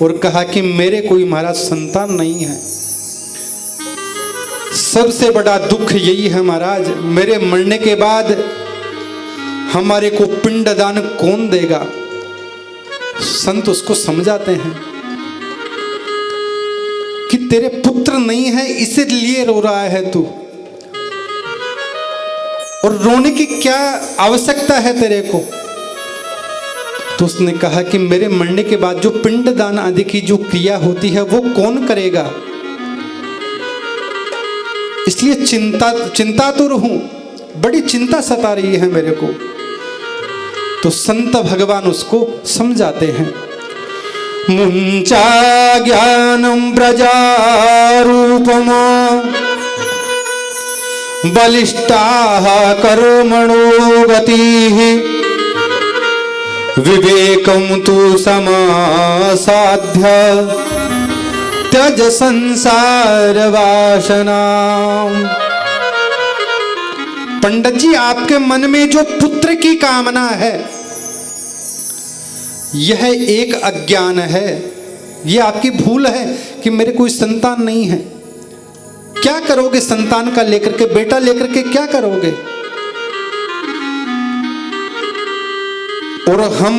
और कहा कि मेरे कोई महाराज संतान नहीं है। सबसे बड़ा दुख यही है महाराज, मेरे मरने के बाद हमारे को पिंडदान कौन देगा? संत उसको समझाते हैं कि तेरे पुत्र नहीं है, इसलिए रो रहा है तू, और रोने की क्या आवश्यकता है तेरे को? तो उसने कहा कि मेरे मरने के बाद जो पिंडदान आदि की जो क्रिया होती है वो कौन करेगा? इसलिए चिंतातुर हूं, बड़ी चिंता सता रही है मेरे को। तो संत भगवान उसको समझाते हैं। मुंचा ज्ञानम प्रजारूपम बलिष्ठा कर्मणो गतिः विवेकम तु समासाध्य त्यज संसार वासना। पंडित जी आपके मन में जो पुत्र की कामना है, यह एक अज्ञान है, यह आपकी भूल है कि मेरे कोई संतान नहीं है। क्या करोगे संतान का लेकर के, बेटा लेकर के क्या करोगे? और हम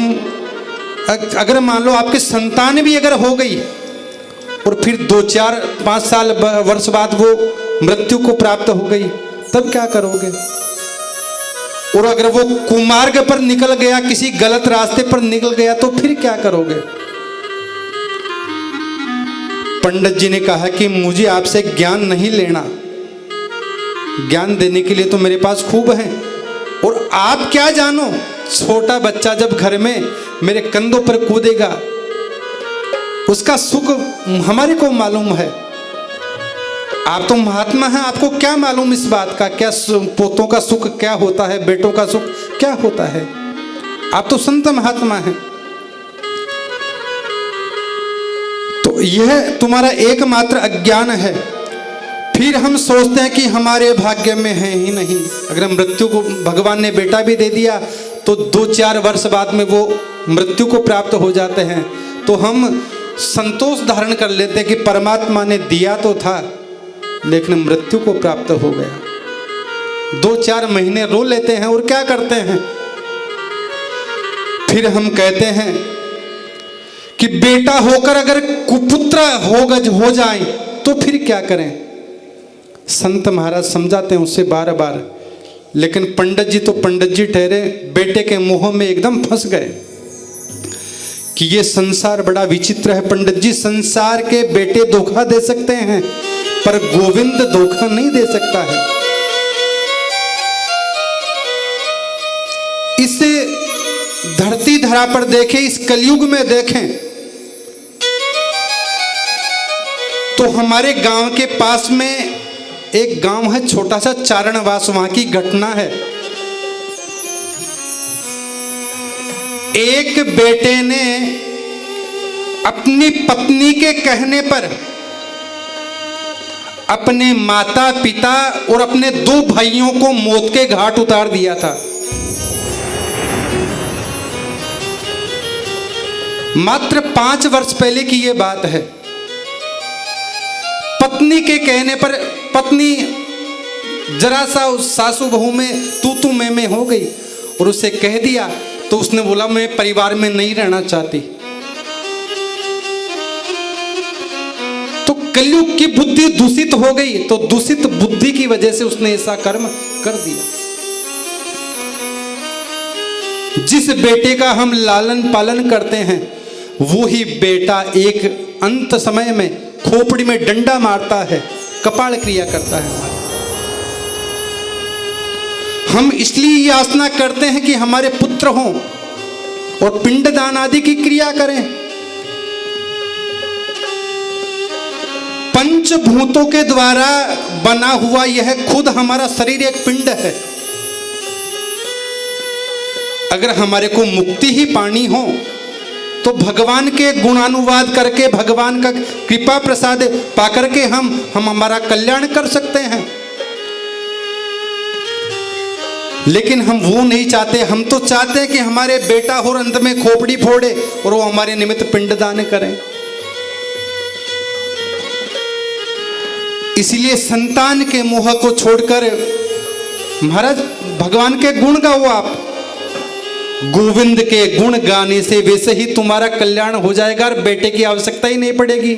अगर मान लो आपके संतान भी अगर हो गई और फिर 2-4-5 साल वर्ष बाद वो मृत्यु को प्राप्त हो गई, तब क्या करोगे? और अगर वो कुमार्ग पर निकल गया, किसी गलत रास्ते पर निकल गया, तो फिर क्या करोगे? पंडित जी ने कहा कि मुझे आपसे ज्ञान नहीं लेना, ज्ञान देने के लिए तो मेरे पास खूब है, और आप क्या जानो? छोटा बच्चा जब घर में मेरे कंधों पर कूदेगा उसका सुख हमारे को मालूम है। आप तो महात्मा हैं, आपको क्या मालूम इस बात का, क्या पोतों का सुख क्या होता है, बेटों का सुख क्या होता है। आप तो संत महात्मा हैं। तो यह तुम्हारा एकमात्र अज्ञान है। फिर हम सोचते हैं कि हमारे भाग्य में है ही नहीं। अगर मृत्यु को भगवान ने बेटा भी दे दिया तो 2-4 वर्ष बाद में वो मृत्यु को प्राप्त हो जाते हैं, तो हम संतोष धारण कर लेते हैं कि परमात्मा ने दिया तो था लेकिन मृत्यु को प्राप्त हो गया। 2-4 महीने रो लेते हैं और क्या करते हैं, फिर हम कहते हैं कि बेटा होकर अगर कुपुत्र हो जाए तो फिर क्या करें। संत महाराज समझाते हैं उससे बार बार, लेकिन पंडित जी तो पंडित जी ठहरे, बेटे के मोह में एकदम फंस गए कि ये संसार बड़ा विचित्र है। पंडित जी, संसार के बेटे धोखा दे सकते हैं पर गोविंद धोखा नहीं दे सकता है। इसे धरती धरा पर देखें, इस कलयुग में देखें तो हमारे गांव के पास में एक गांव है छोटा सा चारणवास, वहां की घटना है। एक बेटे ने अपनी पत्नी के कहने पर अपने माता पिता और अपने 2 भाइयों को मौत के घाट उतार दिया था। मात्र 5 वर्ष पहले की यह बात है। पत्नी के कहने पर पत्नी जरा सा उस सासू बहू में तू मैं हो गई और उसे कह दिया, तो उसने बोला मैं परिवार में नहीं रहना चाहती। तो कलयुग की बुद्धि दूषित हो गई, तो दूषित बुद्धि की वजह से उसने ऐसा कर्म कर दिया। जिस बेटे का हम लालन पालन करते हैं वो ही बेटा एक अंत समय में खोपड़ी में डंडा मारता है, कपाल क्रिया करता है। हम इसलिए याचना करते हैं कि हमारे पुत्र हों और पिंडदान आदि की क्रिया करें। पंचभूतों के द्वारा बना हुआ यह खुद हमारा शरीर एक पिंड है। अगर हमारे को मुक्ति ही पानी हो तो भगवान के गुणानुवाद करके, भगवान का कृपा प्रसाद पाकर के हम हमारा कल्याण कर सकते हैं। लेकिन हम वो नहीं चाहते। हम तो चाहते हैं कि हमारे बेटा हो अंत में खोपड़ी फोड़े और वो हमारे निमित्त पिंडदान करें। इसलिए संतान के मोह को छोड़कर महाराज भगवान के गुण गाओ। आप गोविंद के गुण गाने से वैसे ही तुम्हारा कल्याण हो जाएगा और बेटे की आवश्यकता ही नहीं पड़ेगी।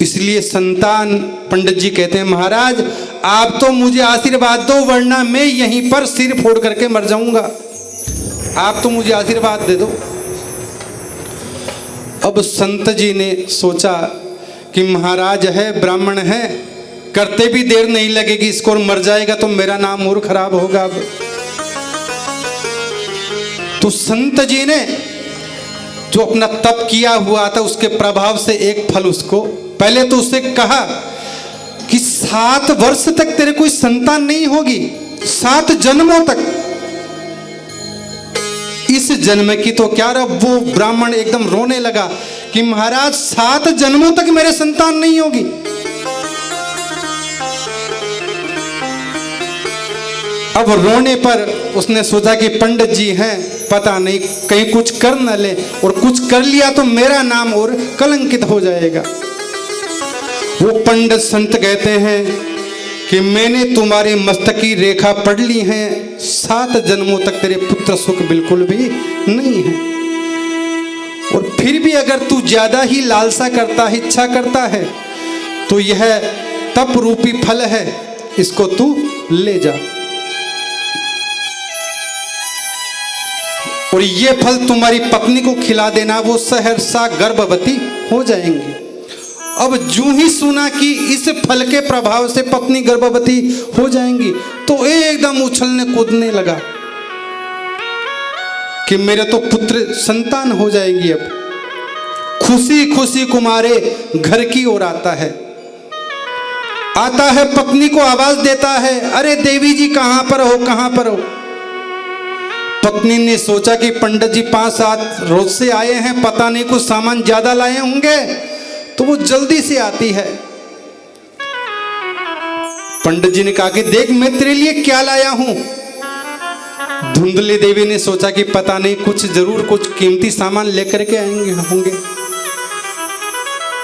इसलिए संतान, पंडित जी कहते हैं महाराज आप तो मुझे आशीर्वाद दो वरना मैं यहीं पर सिर फोड़ करके मर जाऊंगा। आप तो मुझे आशीर्वाद दे दो। अब संत जी ने सोचा कि महाराज है, ब्राह्मण है, करते भी देर नहीं लगेगी इसको, और मर जाएगा तो मेरा नाम और खराब होगा। अब तो संत जी ने जो अपना तप किया हुआ था उसके प्रभाव से एक फल उसको, पहले तो उससे कहा कि 7 वर्ष तक तेरे कोई संतान नहीं होगी, 7 जन्मों तक। इस जन्म की तो क्या, अब वो ब्राह्मण एकदम रोने लगा कि महाराज 7 जन्मों तक मेरे संतान नहीं होगी। अब रोने पर उसने सोचा कि पंडित जी हैं, पता नहीं कहीं कुछ कर न ले, और कुछ कर लिया तो मेरा नाम और कलंकित हो जाएगा। वो पंडित संत कहते हैं कि मैंने तुम्हारी मस्तक की रेखा पढ़ ली है, 7 जन्मों तक तेरे पुत्र सुख बिल्कुल भी नहीं है। और फिर भी अगर तू ज्यादा ही लालसा करता है, इच्छा करता है, तो यह तप रूपी फल है, इसको तू ले जा और ये फल तुम्हारी पत्नी को खिला देना, वो सहर्षा गर्भवती हो जाएंगी। अब जूं ही सुना कि इस फल के प्रभाव से पत्नी गर्भवती हो जाएंगी तो एकदम उछलने कूदने लगा कि मेरे तो पुत्र संतान हो जाएगी। अब खुशी खुशी कुमारे घर की ओर आता है पत्नी को आवाज देता है, अरे देवी जी कहां पर हो, कहां पर हो। पत्नी ने सोचा कि पंडित जी 5-7 रोज से आए हैं, पता नहीं कुछ सामान ज्यादा लाए होंगे, तो वो जल्दी से आती है। पंडित जी ने कहा कि देख मैं तेरे लिए क्या लाया हूं। धुंधली देवी ने सोचा कि पता नहीं जरूर कुछ कीमती सामान लेकर के आएंगे होंगे।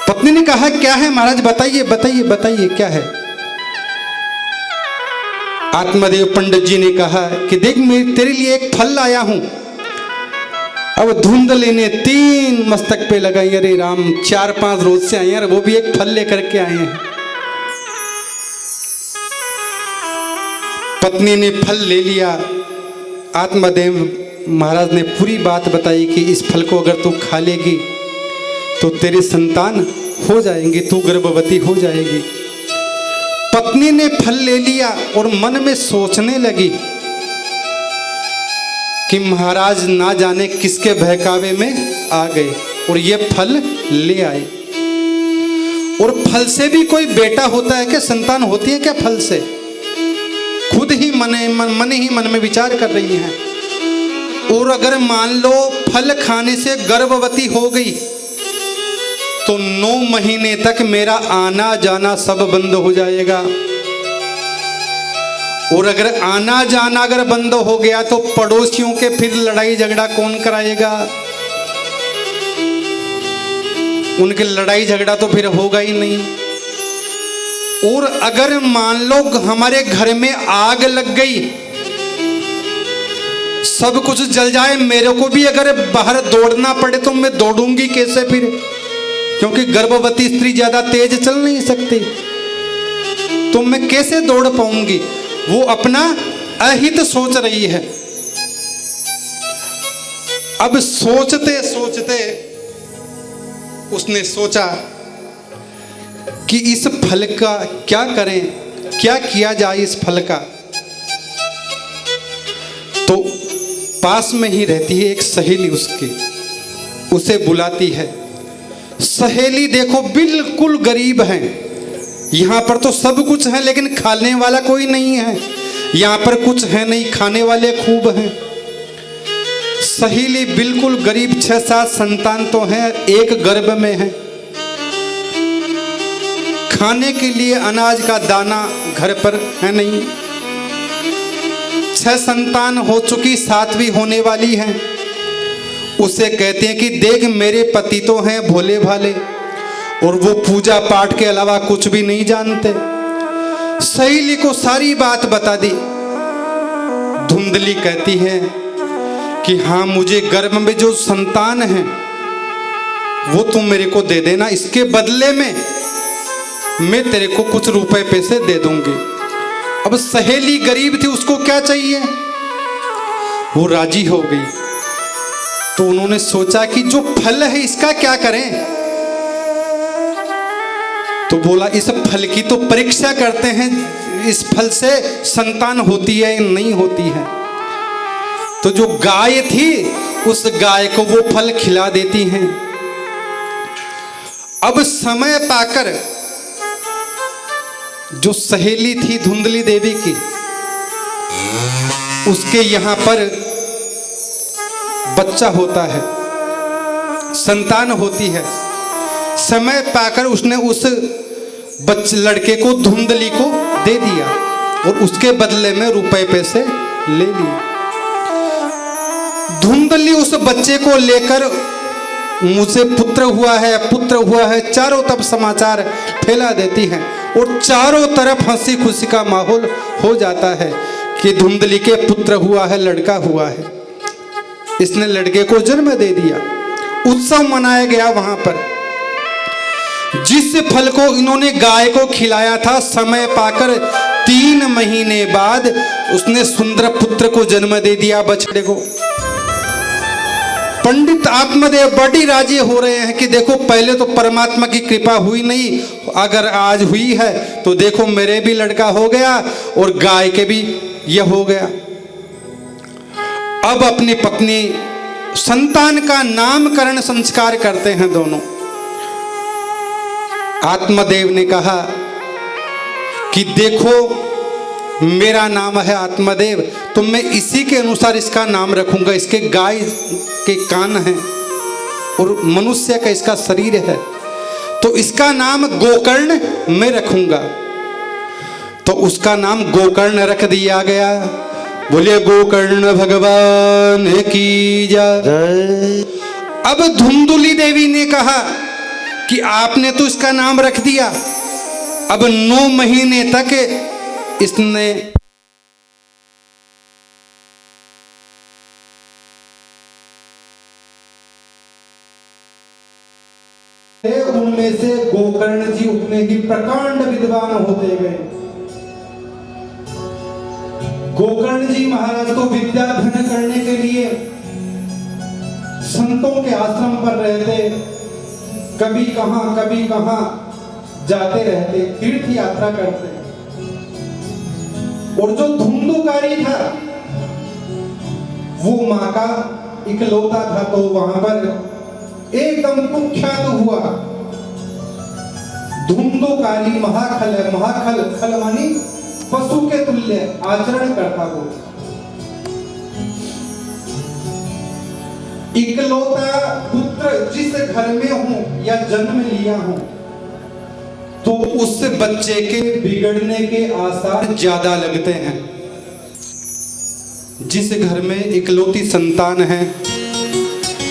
पत्नी ने कहा क्या है महाराज, बताइए बताइए बताइए क्या है। आत्मदेव पंडित जी ने कहा कि देख मैं तेरे लिए एक फल लाया हूं। अब धुंधली ने 3 मस्तक पे लगाई, अरे राम 4-5 रोज से आए हैं, वो भी एक फल लेकर के आए हैं। पत्नी ने फल ले लिया। आत्मदेव महाराज ने पूरी बात बताई कि इस फल को अगर तू खा लेगी तो तेरे संतान हो जाएंगे, तू गर्भवती हो जाएगी। पत्नी ने फल ले लिया और मन में सोचने लगी कि महाराज ना जाने किसके बहकावे में आ गए और ये फल ले आए। और फल से भी कोई बेटा होता है क्या, संतान होती है क्या फल से? खुद ही मन में विचार कर रही हैं। और अगर मान लो फल खाने से गर्भवती हो गई तो 9 महीने तक मेरा आना जाना सब बंद हो जाएगा। और अगर आना जाना अगर बंद हो गया तो पड़ोसियों के फिर लड़ाई झगड़ा कौन कराएगा? उनके लड़ाई झगड़ा तो फिर होगा ही नहीं। और अगर मान लो हमारे घर में आग लग गई, सब कुछ जल जाए, मेरे को भी अगर बाहर दौड़ना पड़े तो मैं दौड़ूंगी कैसे फिर? क्योंकि गर्भवती स्त्री ज्यादा तेज चल नहीं सकती, तो मैं कैसे दौड़ पाऊंगी? वो अपना अहित सोच रही है। अब सोचते सोचते उसने सोचा कि इस फल का क्या करें, क्या किया जाए इस फल का। तो पास में ही रहती है एक सहेली उसकी, उसे बुलाती है। सहेली देखो बिल्कुल गरीब है, यहाँ पर तो सब कुछ है लेकिन खाने वाला कोई नहीं है। यहाँ पर कुछ है नहीं, खाने वाले खूब हैं। सहेली बिल्कुल गरीब, 6-7 संतान तो हैं, एक गर्भ में है। खाने के लिए अनाज का दाना घर पर है नहीं। 6 संतान हो चुकी, 7वीं होने वाली है। उसे कहते हैं कि देख मेरे पति तो हैं भोले भाले और वो पूजा पाठ के अलावा कुछ भी नहीं जानते। सहेली को सारी बात बता दी। धुंधली कहती है कि हाँ मुझे गर्भ में जो संतान है वो तुम मेरे को दे देना, इसके बदले में मैं तेरे को कुछ रुपए पैसे दे दूंगी। अब सहेली गरीब थी, उसको क्या चाहिए, वो राजी हो गई। तो उन्होंने सोचा कि जो फल है इसका क्या करें। तो बोला इस फल की तो परीक्षा करते हैं, इस फल से संतान होती है या नहीं होती है। तो जो गाय थी उस गाय को वो फल खिला देती हैं। अब समय पाकर जो सहेली थी धुंधली देवी की, उसके यहाँ पर बच्चा होता है, संतान होती है। समय पाकर उसने उस लड़के को धुंधली को दे दिया और उसके बदले में रुपए पैसे ले लिए। धुंधली उस बच्चे को लेकर मुझे पुत्र हुआ है, पुत्र हुआ है, चारों तरफ समाचार फैला देती हैं और चारों तरफ हंसी खुशी का माहौल हो जाता है कि धुंधली के पुत्र हुआ है, लड़का हुआ है। इसने लड़के को जन्म दे दिया। उत्सव मनाया गया वहां पर। जिस फल को इन्होंने गाय को खिलाया था, समय पाकर 3 महीने बाद उसने सुंदर पुत्र को जन्म दे दिया, बछड़े को। पंडित आत्मदेव बड़ी राजी हो रहे हैं कि देखो पहले तो परमात्मा की कृपा हुई नहीं, अगर आज हुई है तो देखो मेरे भी लड़का हो गया और गाय के भी यह हो गया। अब अपनी पत्नी संतान का नामकरण संस्कार करते हैं दोनों। आत्मदेव ने कहा कि देखो मेरा नाम है आत्मदेव, तो मैं इसी के अनुसार इसका नाम रखूंगा। इसके गाय के कान हैं और मनुष्य का इसका शरीर है, तो इसका नाम गोकर्ण मैं रखूंगा। तो उसका नाम गोकर्ण रख दिया गया। बोलिए गोकर्ण भगवान की जय। अब धुंधुली देवी ने कहा कि आपने तो इसका नाम रख दिया, अब 9 महीने तक इसने उनमें से गोकर्ण जी उतने ही प्रकांड विद्वान होते गए। गोकर्ण जी महाराज तो विद्या अध्ययन करने के लिए संतों के आश्रम पर रहते, कभी कहां जाते रहते, तीर्थ यात्रा करते। और जो धुंधुकारी था वो मां का इकलौता था, तो वहां पर एकदम कुख्यात हुआ। धुंधुकारी महाखल है, महाखल खल मानी पशु के तुल्य आचरण करता हो। इकलौता पुत्र जिस घर में हो या जन्म लिया हो, तो उस बच्चे के बिगड़ने के आसार ज्यादा लगते हैं। जिस घर में इकलौती संतान है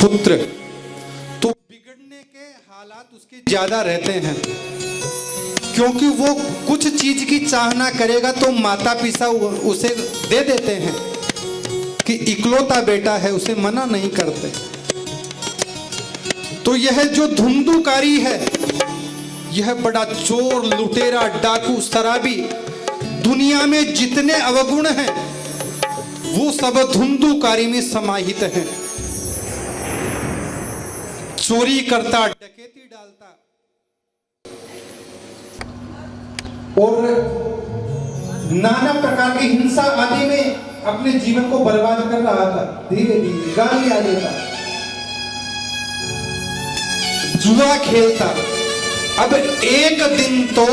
पुत्र, तो बिगड़ने के हालात उसके ज्यादा रहते हैं, क्योंकि वो कुछ चीज की चाहना करेगा तो माता पिता उसे दे देते हैं कि इकलौता बेटा है, उसे मना नहीं करते। तो यह जो धुंधुकारी है, यह बड़ा चोर, लुटेरा, डाकू, शराबी, दुनिया में जितने अवगुण हैं वो सब धुंधुकारी में समाहित हैं। चोरी करता, डकैती डालता और नाना प्रकार की हिंसा आदि में अपने जीवन को बर्बाद कर रहा था। धीरे धीरे गाली आ देता, जुआ खेलता। अब एक दिन तो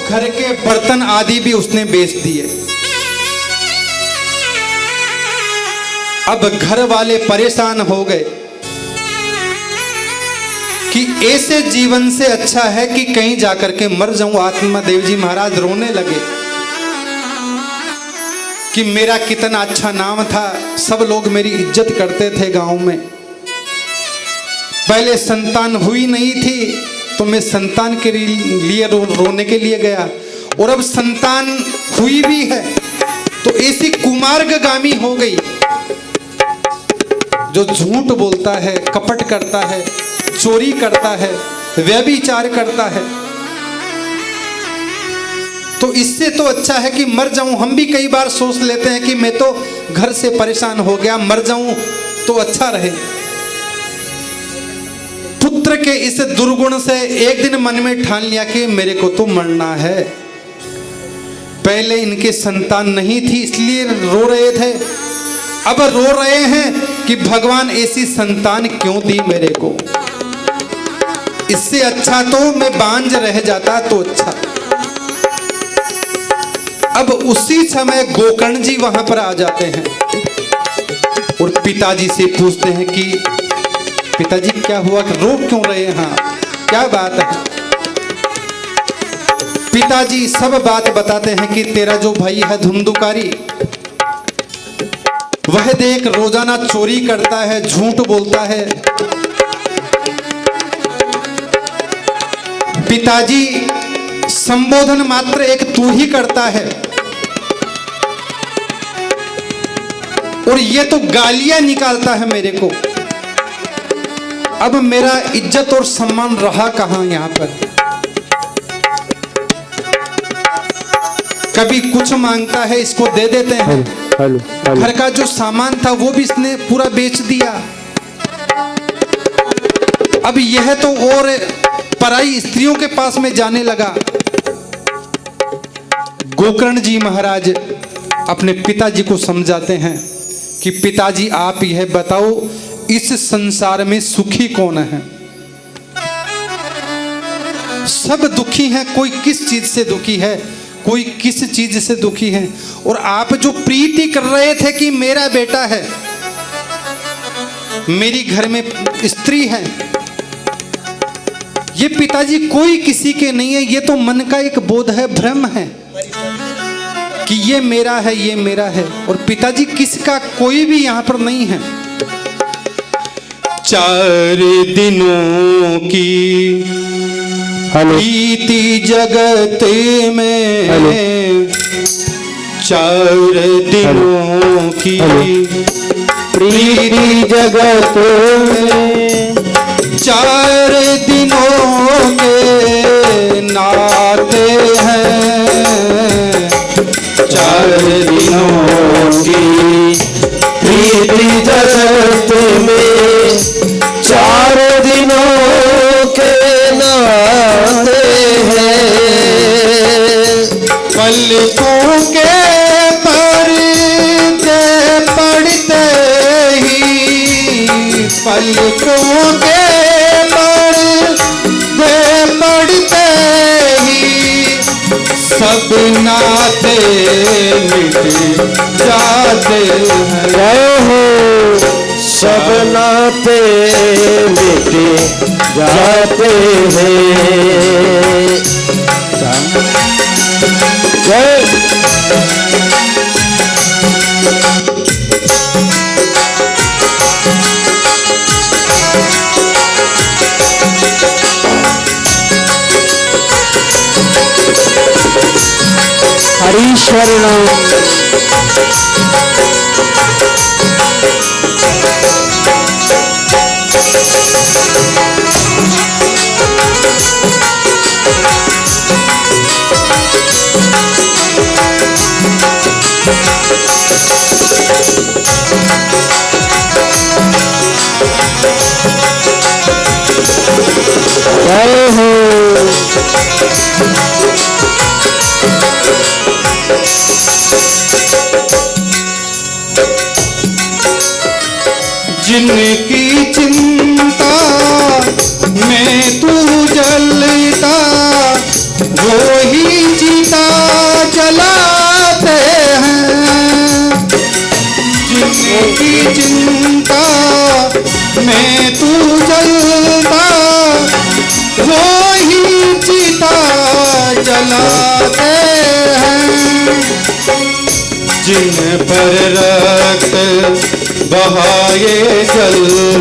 घर के बर्तन आदि भी उसने बेच दिए। अब घर वाले परेशान हो गए कि ऐसे जीवन से अच्छा है कि कहीं जाकर के मर जाऊं। आत्मदेव जी महाराज रोने लगे कि मेरा कितना अच्छा नाम था, सब लोग मेरी इज्जत करते थे गांव में। पहले संतान हुई नहीं थी तो मैं संतान के लिए रोने के लिए गया, और अब संतान हुई भी है तो ऐसी कुमार्गामी हो गई। जो झूठ बोलता है, कपट करता है, चोरी करता है, व्यभिचार करता है, तो इससे तो अच्छा है कि मर जाऊं। हम भी कई बार सोच लेते हैं कि मैं तो घर से परेशान हो गया, मर जाऊं तो अच्छा रहे। पुत्र के इस दुर्गुण से एक दिन मन में ठान लिया कि मेरे को तो मरना है। पहले इनके संतान नहीं थी इसलिए रो रहे थे, अब रो रहे हैं कि भगवान ऐसी संतान क्यों दी मेरे को। इससे अच्छा तो मैं बांझ रह जाता तो अच्छा। अब उसी समय गोकर्ण जी वहां पर आ जाते हैं और पिताजी से पूछते हैं कि पिताजी क्या हुआ, रो क्यों रहे हैं, क्या बात है। पिताजी सब बात बताते हैं कि तेरा जो भाई है धुंधुकारी, वह देख रोजाना चोरी करता है, झूठ बोलता है। पिताजी संबोधन मात्र एक तू ही करता है, और ये तो गालियां निकालता है मेरे को। अब मेरा इज्जत और सम्मान रहा कहां यहां पर। कभी कुछ मांगता है, इसको दे देते हैं। घर का जो सामान था वो भी इसने पूरा बेच दिया। अब यह तो और पराई स्त्रियों के पास में जाने लगा। गोकर्ण जी महाराज अपने पिताजी को समझाते हैं कि पिताजी आप यह बताओ, इस संसार में सुखी कौन है? सब दुखी हैं, कोई किस चीज से दुखी है, कोई किस चीज से दुखी है। और आप जो प्रीति कर रहे थे कि मेरा बेटा है, मेरी घर में स्त्री है, ये पिताजी कोई किसी के नहीं है, ये तो मन का एक बोध है, भ्रम है कि ये मेरा है, ये मेरा है। और पिताजी किसका कोई भी यहां पर नहीं है। 4 दिनों की प्रीति जगत में, 4 दिनों की प्रीति जगत में, 4 दिनों के नाते हैं, 4 दिनों की प्रीति जगत में, 4 दिनों के नाते हैं। पलकों के पर्दे पड़ते ही, पलकों के पर्दे पड़ते ही, सब नाते मिट जाते हैं। जय हो, सब नाते मिट जाते हैं। जय हरि शरणम। जय हो, जिनकी चिंता में तू जलता, वो ही जीता जलाते हैं। जिनकी चिंता में तू जलता, वो ही जीता जलाते हैं। जिन पर रक्त बहाए जल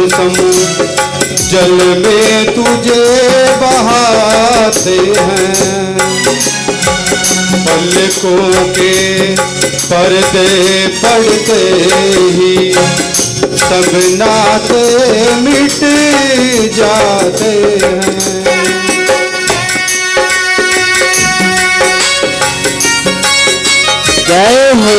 समूह, जल में तुझे बहाते हैं। पलकों के पर्दे पड़ते ही, सब नाते मिट जाते हैं। जय हो,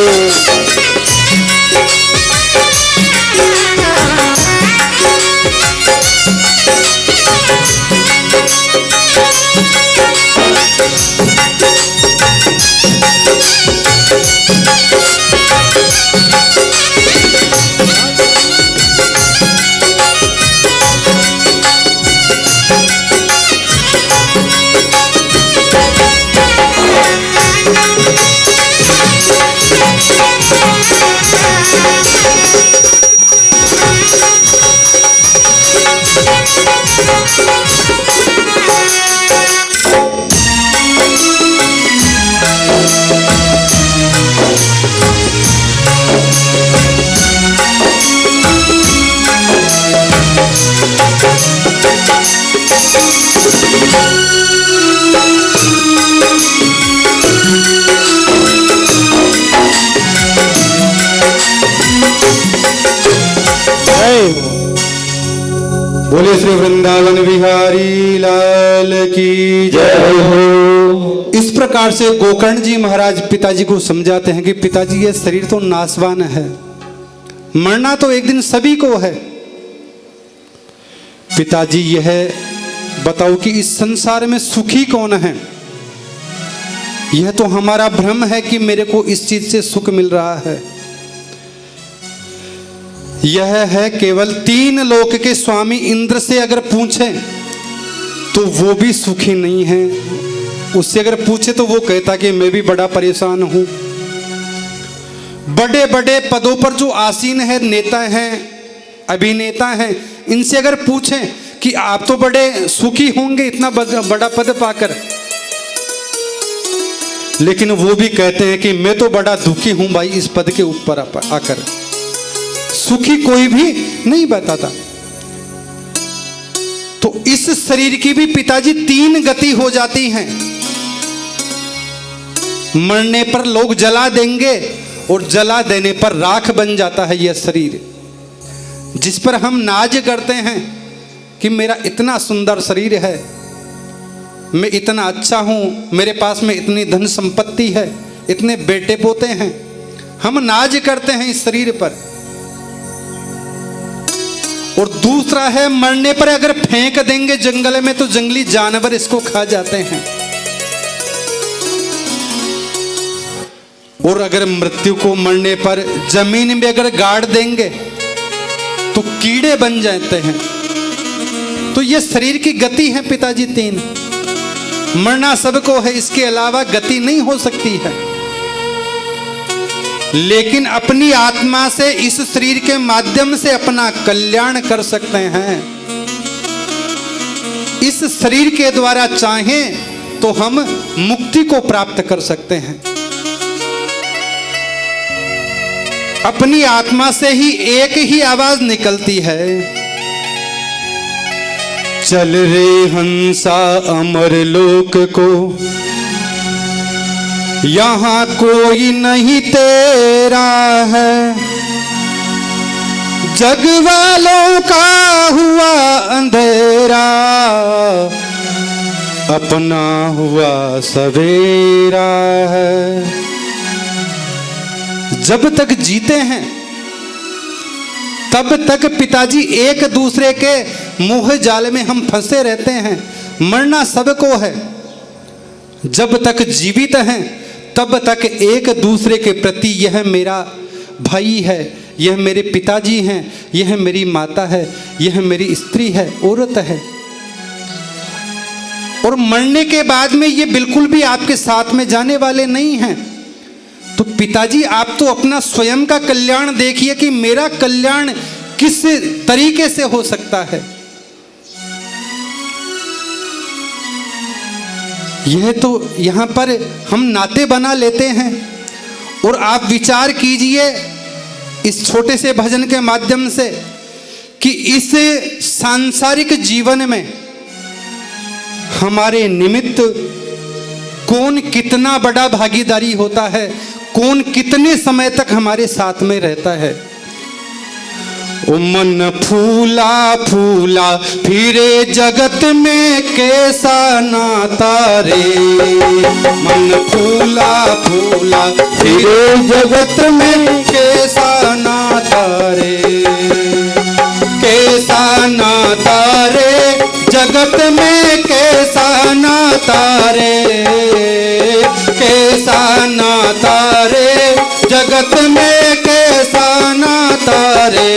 बोले श्री वृंदावन बिहारी लाल की जय हो। इस प्रकार से गोकर्ण जी महाराज पिताजी को समझाते हैं कि पिताजी ये शरीर तो नाशवान है, मरना तो एक दिन सभी को है। पिताजी यह बताओ कि इस संसार में सुखी कौन है? यह तो हमारा भ्रम है कि मेरे को इस चीज से सुख मिल रहा है। यह है केवल 3 लोक के स्वामी इंद्र से अगर पूछें तो वो भी सुखी नहीं है। उससे अगर पूछे तो वो कहता कि मैं भी बड़ा परेशान हूं। बड़े बड़े पदों पर जो आसीन है, नेता हैं, अभिनेता हैं, इनसे अगर पूछें कि आप तो बड़े सुखी होंगे इतना बड़ा पद पाकर, लेकिन वो भी कहते हैं कि मैं तो बड़ा दुखी हूं भाई इस पद के ऊपर आकर। सुखी कोई भी नहीं बताता। तो इस शरीर की भी पिताजी 3 गति हो जाती हैं। मरने पर लोग जला देंगे और जला देने पर राख बन जाता है यह शरीर, जिस पर हम नाज करते हैं कि मेरा इतना सुंदर शरीर है, मैं इतना अच्छा हूं, मेरे पास में इतनी धन संपत्ति है, इतने बेटे पोते हैं, हम नाज करते हैं इस शरीर पर। और दूसरा है, मरने पर अगर फेंक देंगे जंगल में तो जंगली जानवर इसको खा जाते हैं। और अगर मृत्यु को मरने पर जमीन में अगर गाड़ देंगे तो कीड़े बन जाते हैं। तो ये शरीर की गति है पिताजी 3। मरना सबको है, इसके अलावा गति नहीं हो सकती है। लेकिन अपनी आत्मा से इस शरीर के माध्यम से अपना कल्याण कर सकते हैं। इस शरीर के द्वारा चाहें तो हम मुक्ति को प्राप्त कर सकते हैं। अपनी आत्मा से ही एक ही आवाज निकलती है, चल रे हंसा अमर लोक को, यहाँ कोई नहीं तेरा है। जग वालों का हुआ अंधेरा, अपना हुआ सवेरा है। जब तक जीते हैं तब तक पिताजी एक दूसरे के मोह जाल में हम फंसे रहते हैं। मरना सबको है। जब तक जीवित हैं तब तक एक दूसरे के प्रति यह मेरा भाई है, यह मेरे पिताजी हैं, यह मेरी माता है, यह मेरी स्त्री है, औरत है। और मरने के बाद में ये बिल्कुल भी आपके साथ में जाने वाले नहीं हैं। तो पिताजी आप तो अपना स्वयं का कल्याण देखिए कि मेरा कल्याण किस तरीके से हो सकता है। यह तो यहाँ पर हम नाते बना लेते हैं। और आप विचार कीजिए इस छोटे से भजन के माध्यम से कि इस सांसारिक जीवन में हमारे निमित्त कौन कितना बड़ा भागीदारी होता है, कौन कितने समय तक हमारे साथ में रहता है। ओ मन फूला फूला फिरे जगत में कैसा नाता रे, मन फूला फूला फिरे जगत में कैसा नाता रे, कैसा नाता रे जगत में कैसा नाता रे, कैसा नाता रे जगत में कैसा नाता रे।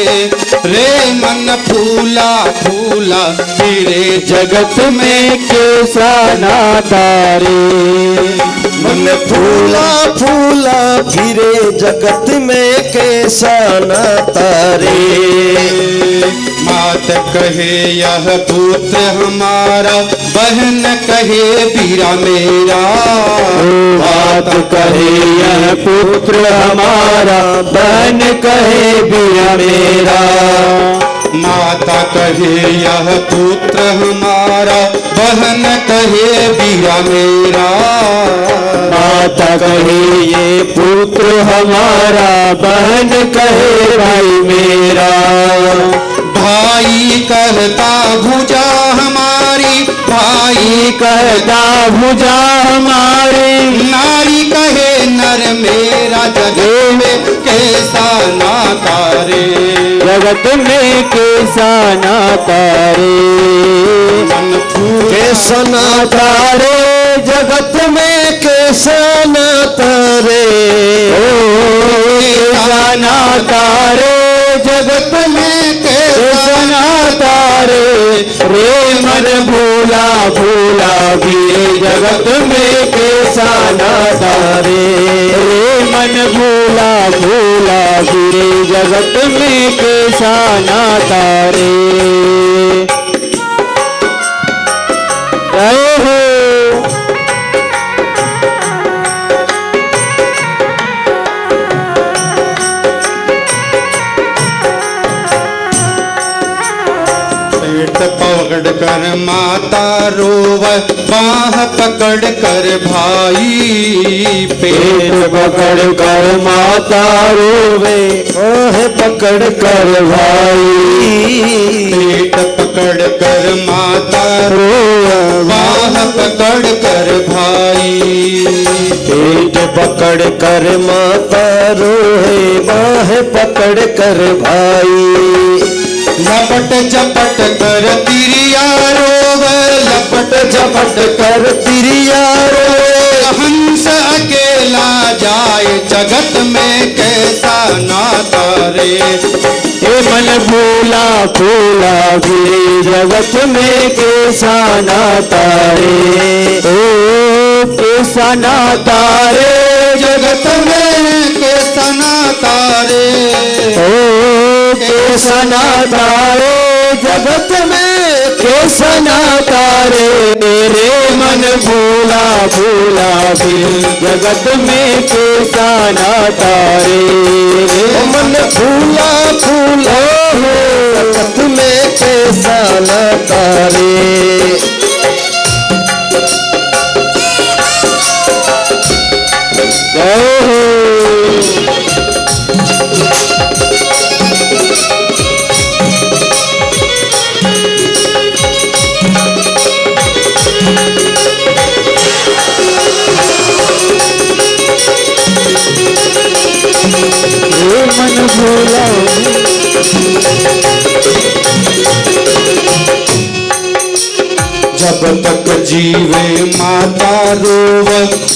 रे मन फूला फूला फिरे जगत में कैसा नाता रे, मन फूला फूला फिरे जगत में कैसा नाता रे। मात कहे यह पुत्र हमारा, बहन कहे बीरा मेरा, मात कहे यह पुत्र हमारा, बहन कहे बीरा मेरा। माता कहे यह पुत्र हमारा, बहन कहे बीरा मेरा। माता कहे ये पुत्र हमारा, बहन कहे भाई मेरा। भाई कहता भुजा हमारी, भाई कहता भुजा हमारी, नारी कहे नर मेरा, जगत में कैसा नाता रे, जगत में कैसा नाता रे। कैसा नाता रे जगत में कैसा नाता रे, कैसा नाता रे जगत में कैसा नाता रे, रे मन भूला भूला गिरे जगत में कैसा नाता रे, रे मन भूला भूला गिरे जगत में कैसा नाता रे। जय हो। पेट पकड़ कर माता रोव, बाह पकड़ कर भाई, पेट पकड़ कर माता रोवे, ओह पकड़ कर भाई, पेट पकड़ कर माता रोवे, बाह पकड़ कर भाई, पेट पकड़ कर माता रोहे, बाह पकड़ कर भाई, लपट झपट कर तिरिया रोवे, लपट झपट कर तिरिया रोवे, हंस अकेला जाए जगत में कैसा नाता रे, ए मन भूला भूला गिरे जगत में कैसा नाता रे, ओ कैसा नाता रे जगत में कैसा नाता रे, ओ कैसा नाता रे जगत में कैसा नाता रे, रे मन भूला भूला गिरे जगत में कैसा नाता रे, रे मन भूला भूला जगत में कैसा नाता रे। जय हो। मन भूला जब तक जीवे माता रोव,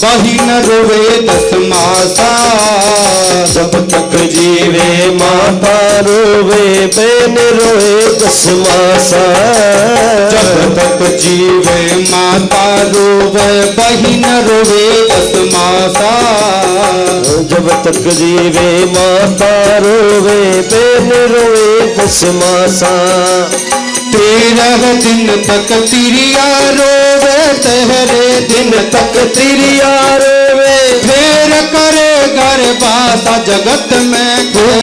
बहिन रोवे दस मासा, जब तक जीवे माता रोवे, बहन रोए दस मासा, जब तक जीवे माता रोवे, बहिन रोवे दस मासा, जब तक जीवे माता रोवे, बहन रोए दस मासा, 13 दिन तक तिरिया रोवे, 13 दिन तक तिरिया रोवे, फेर करे घर बासा जगत में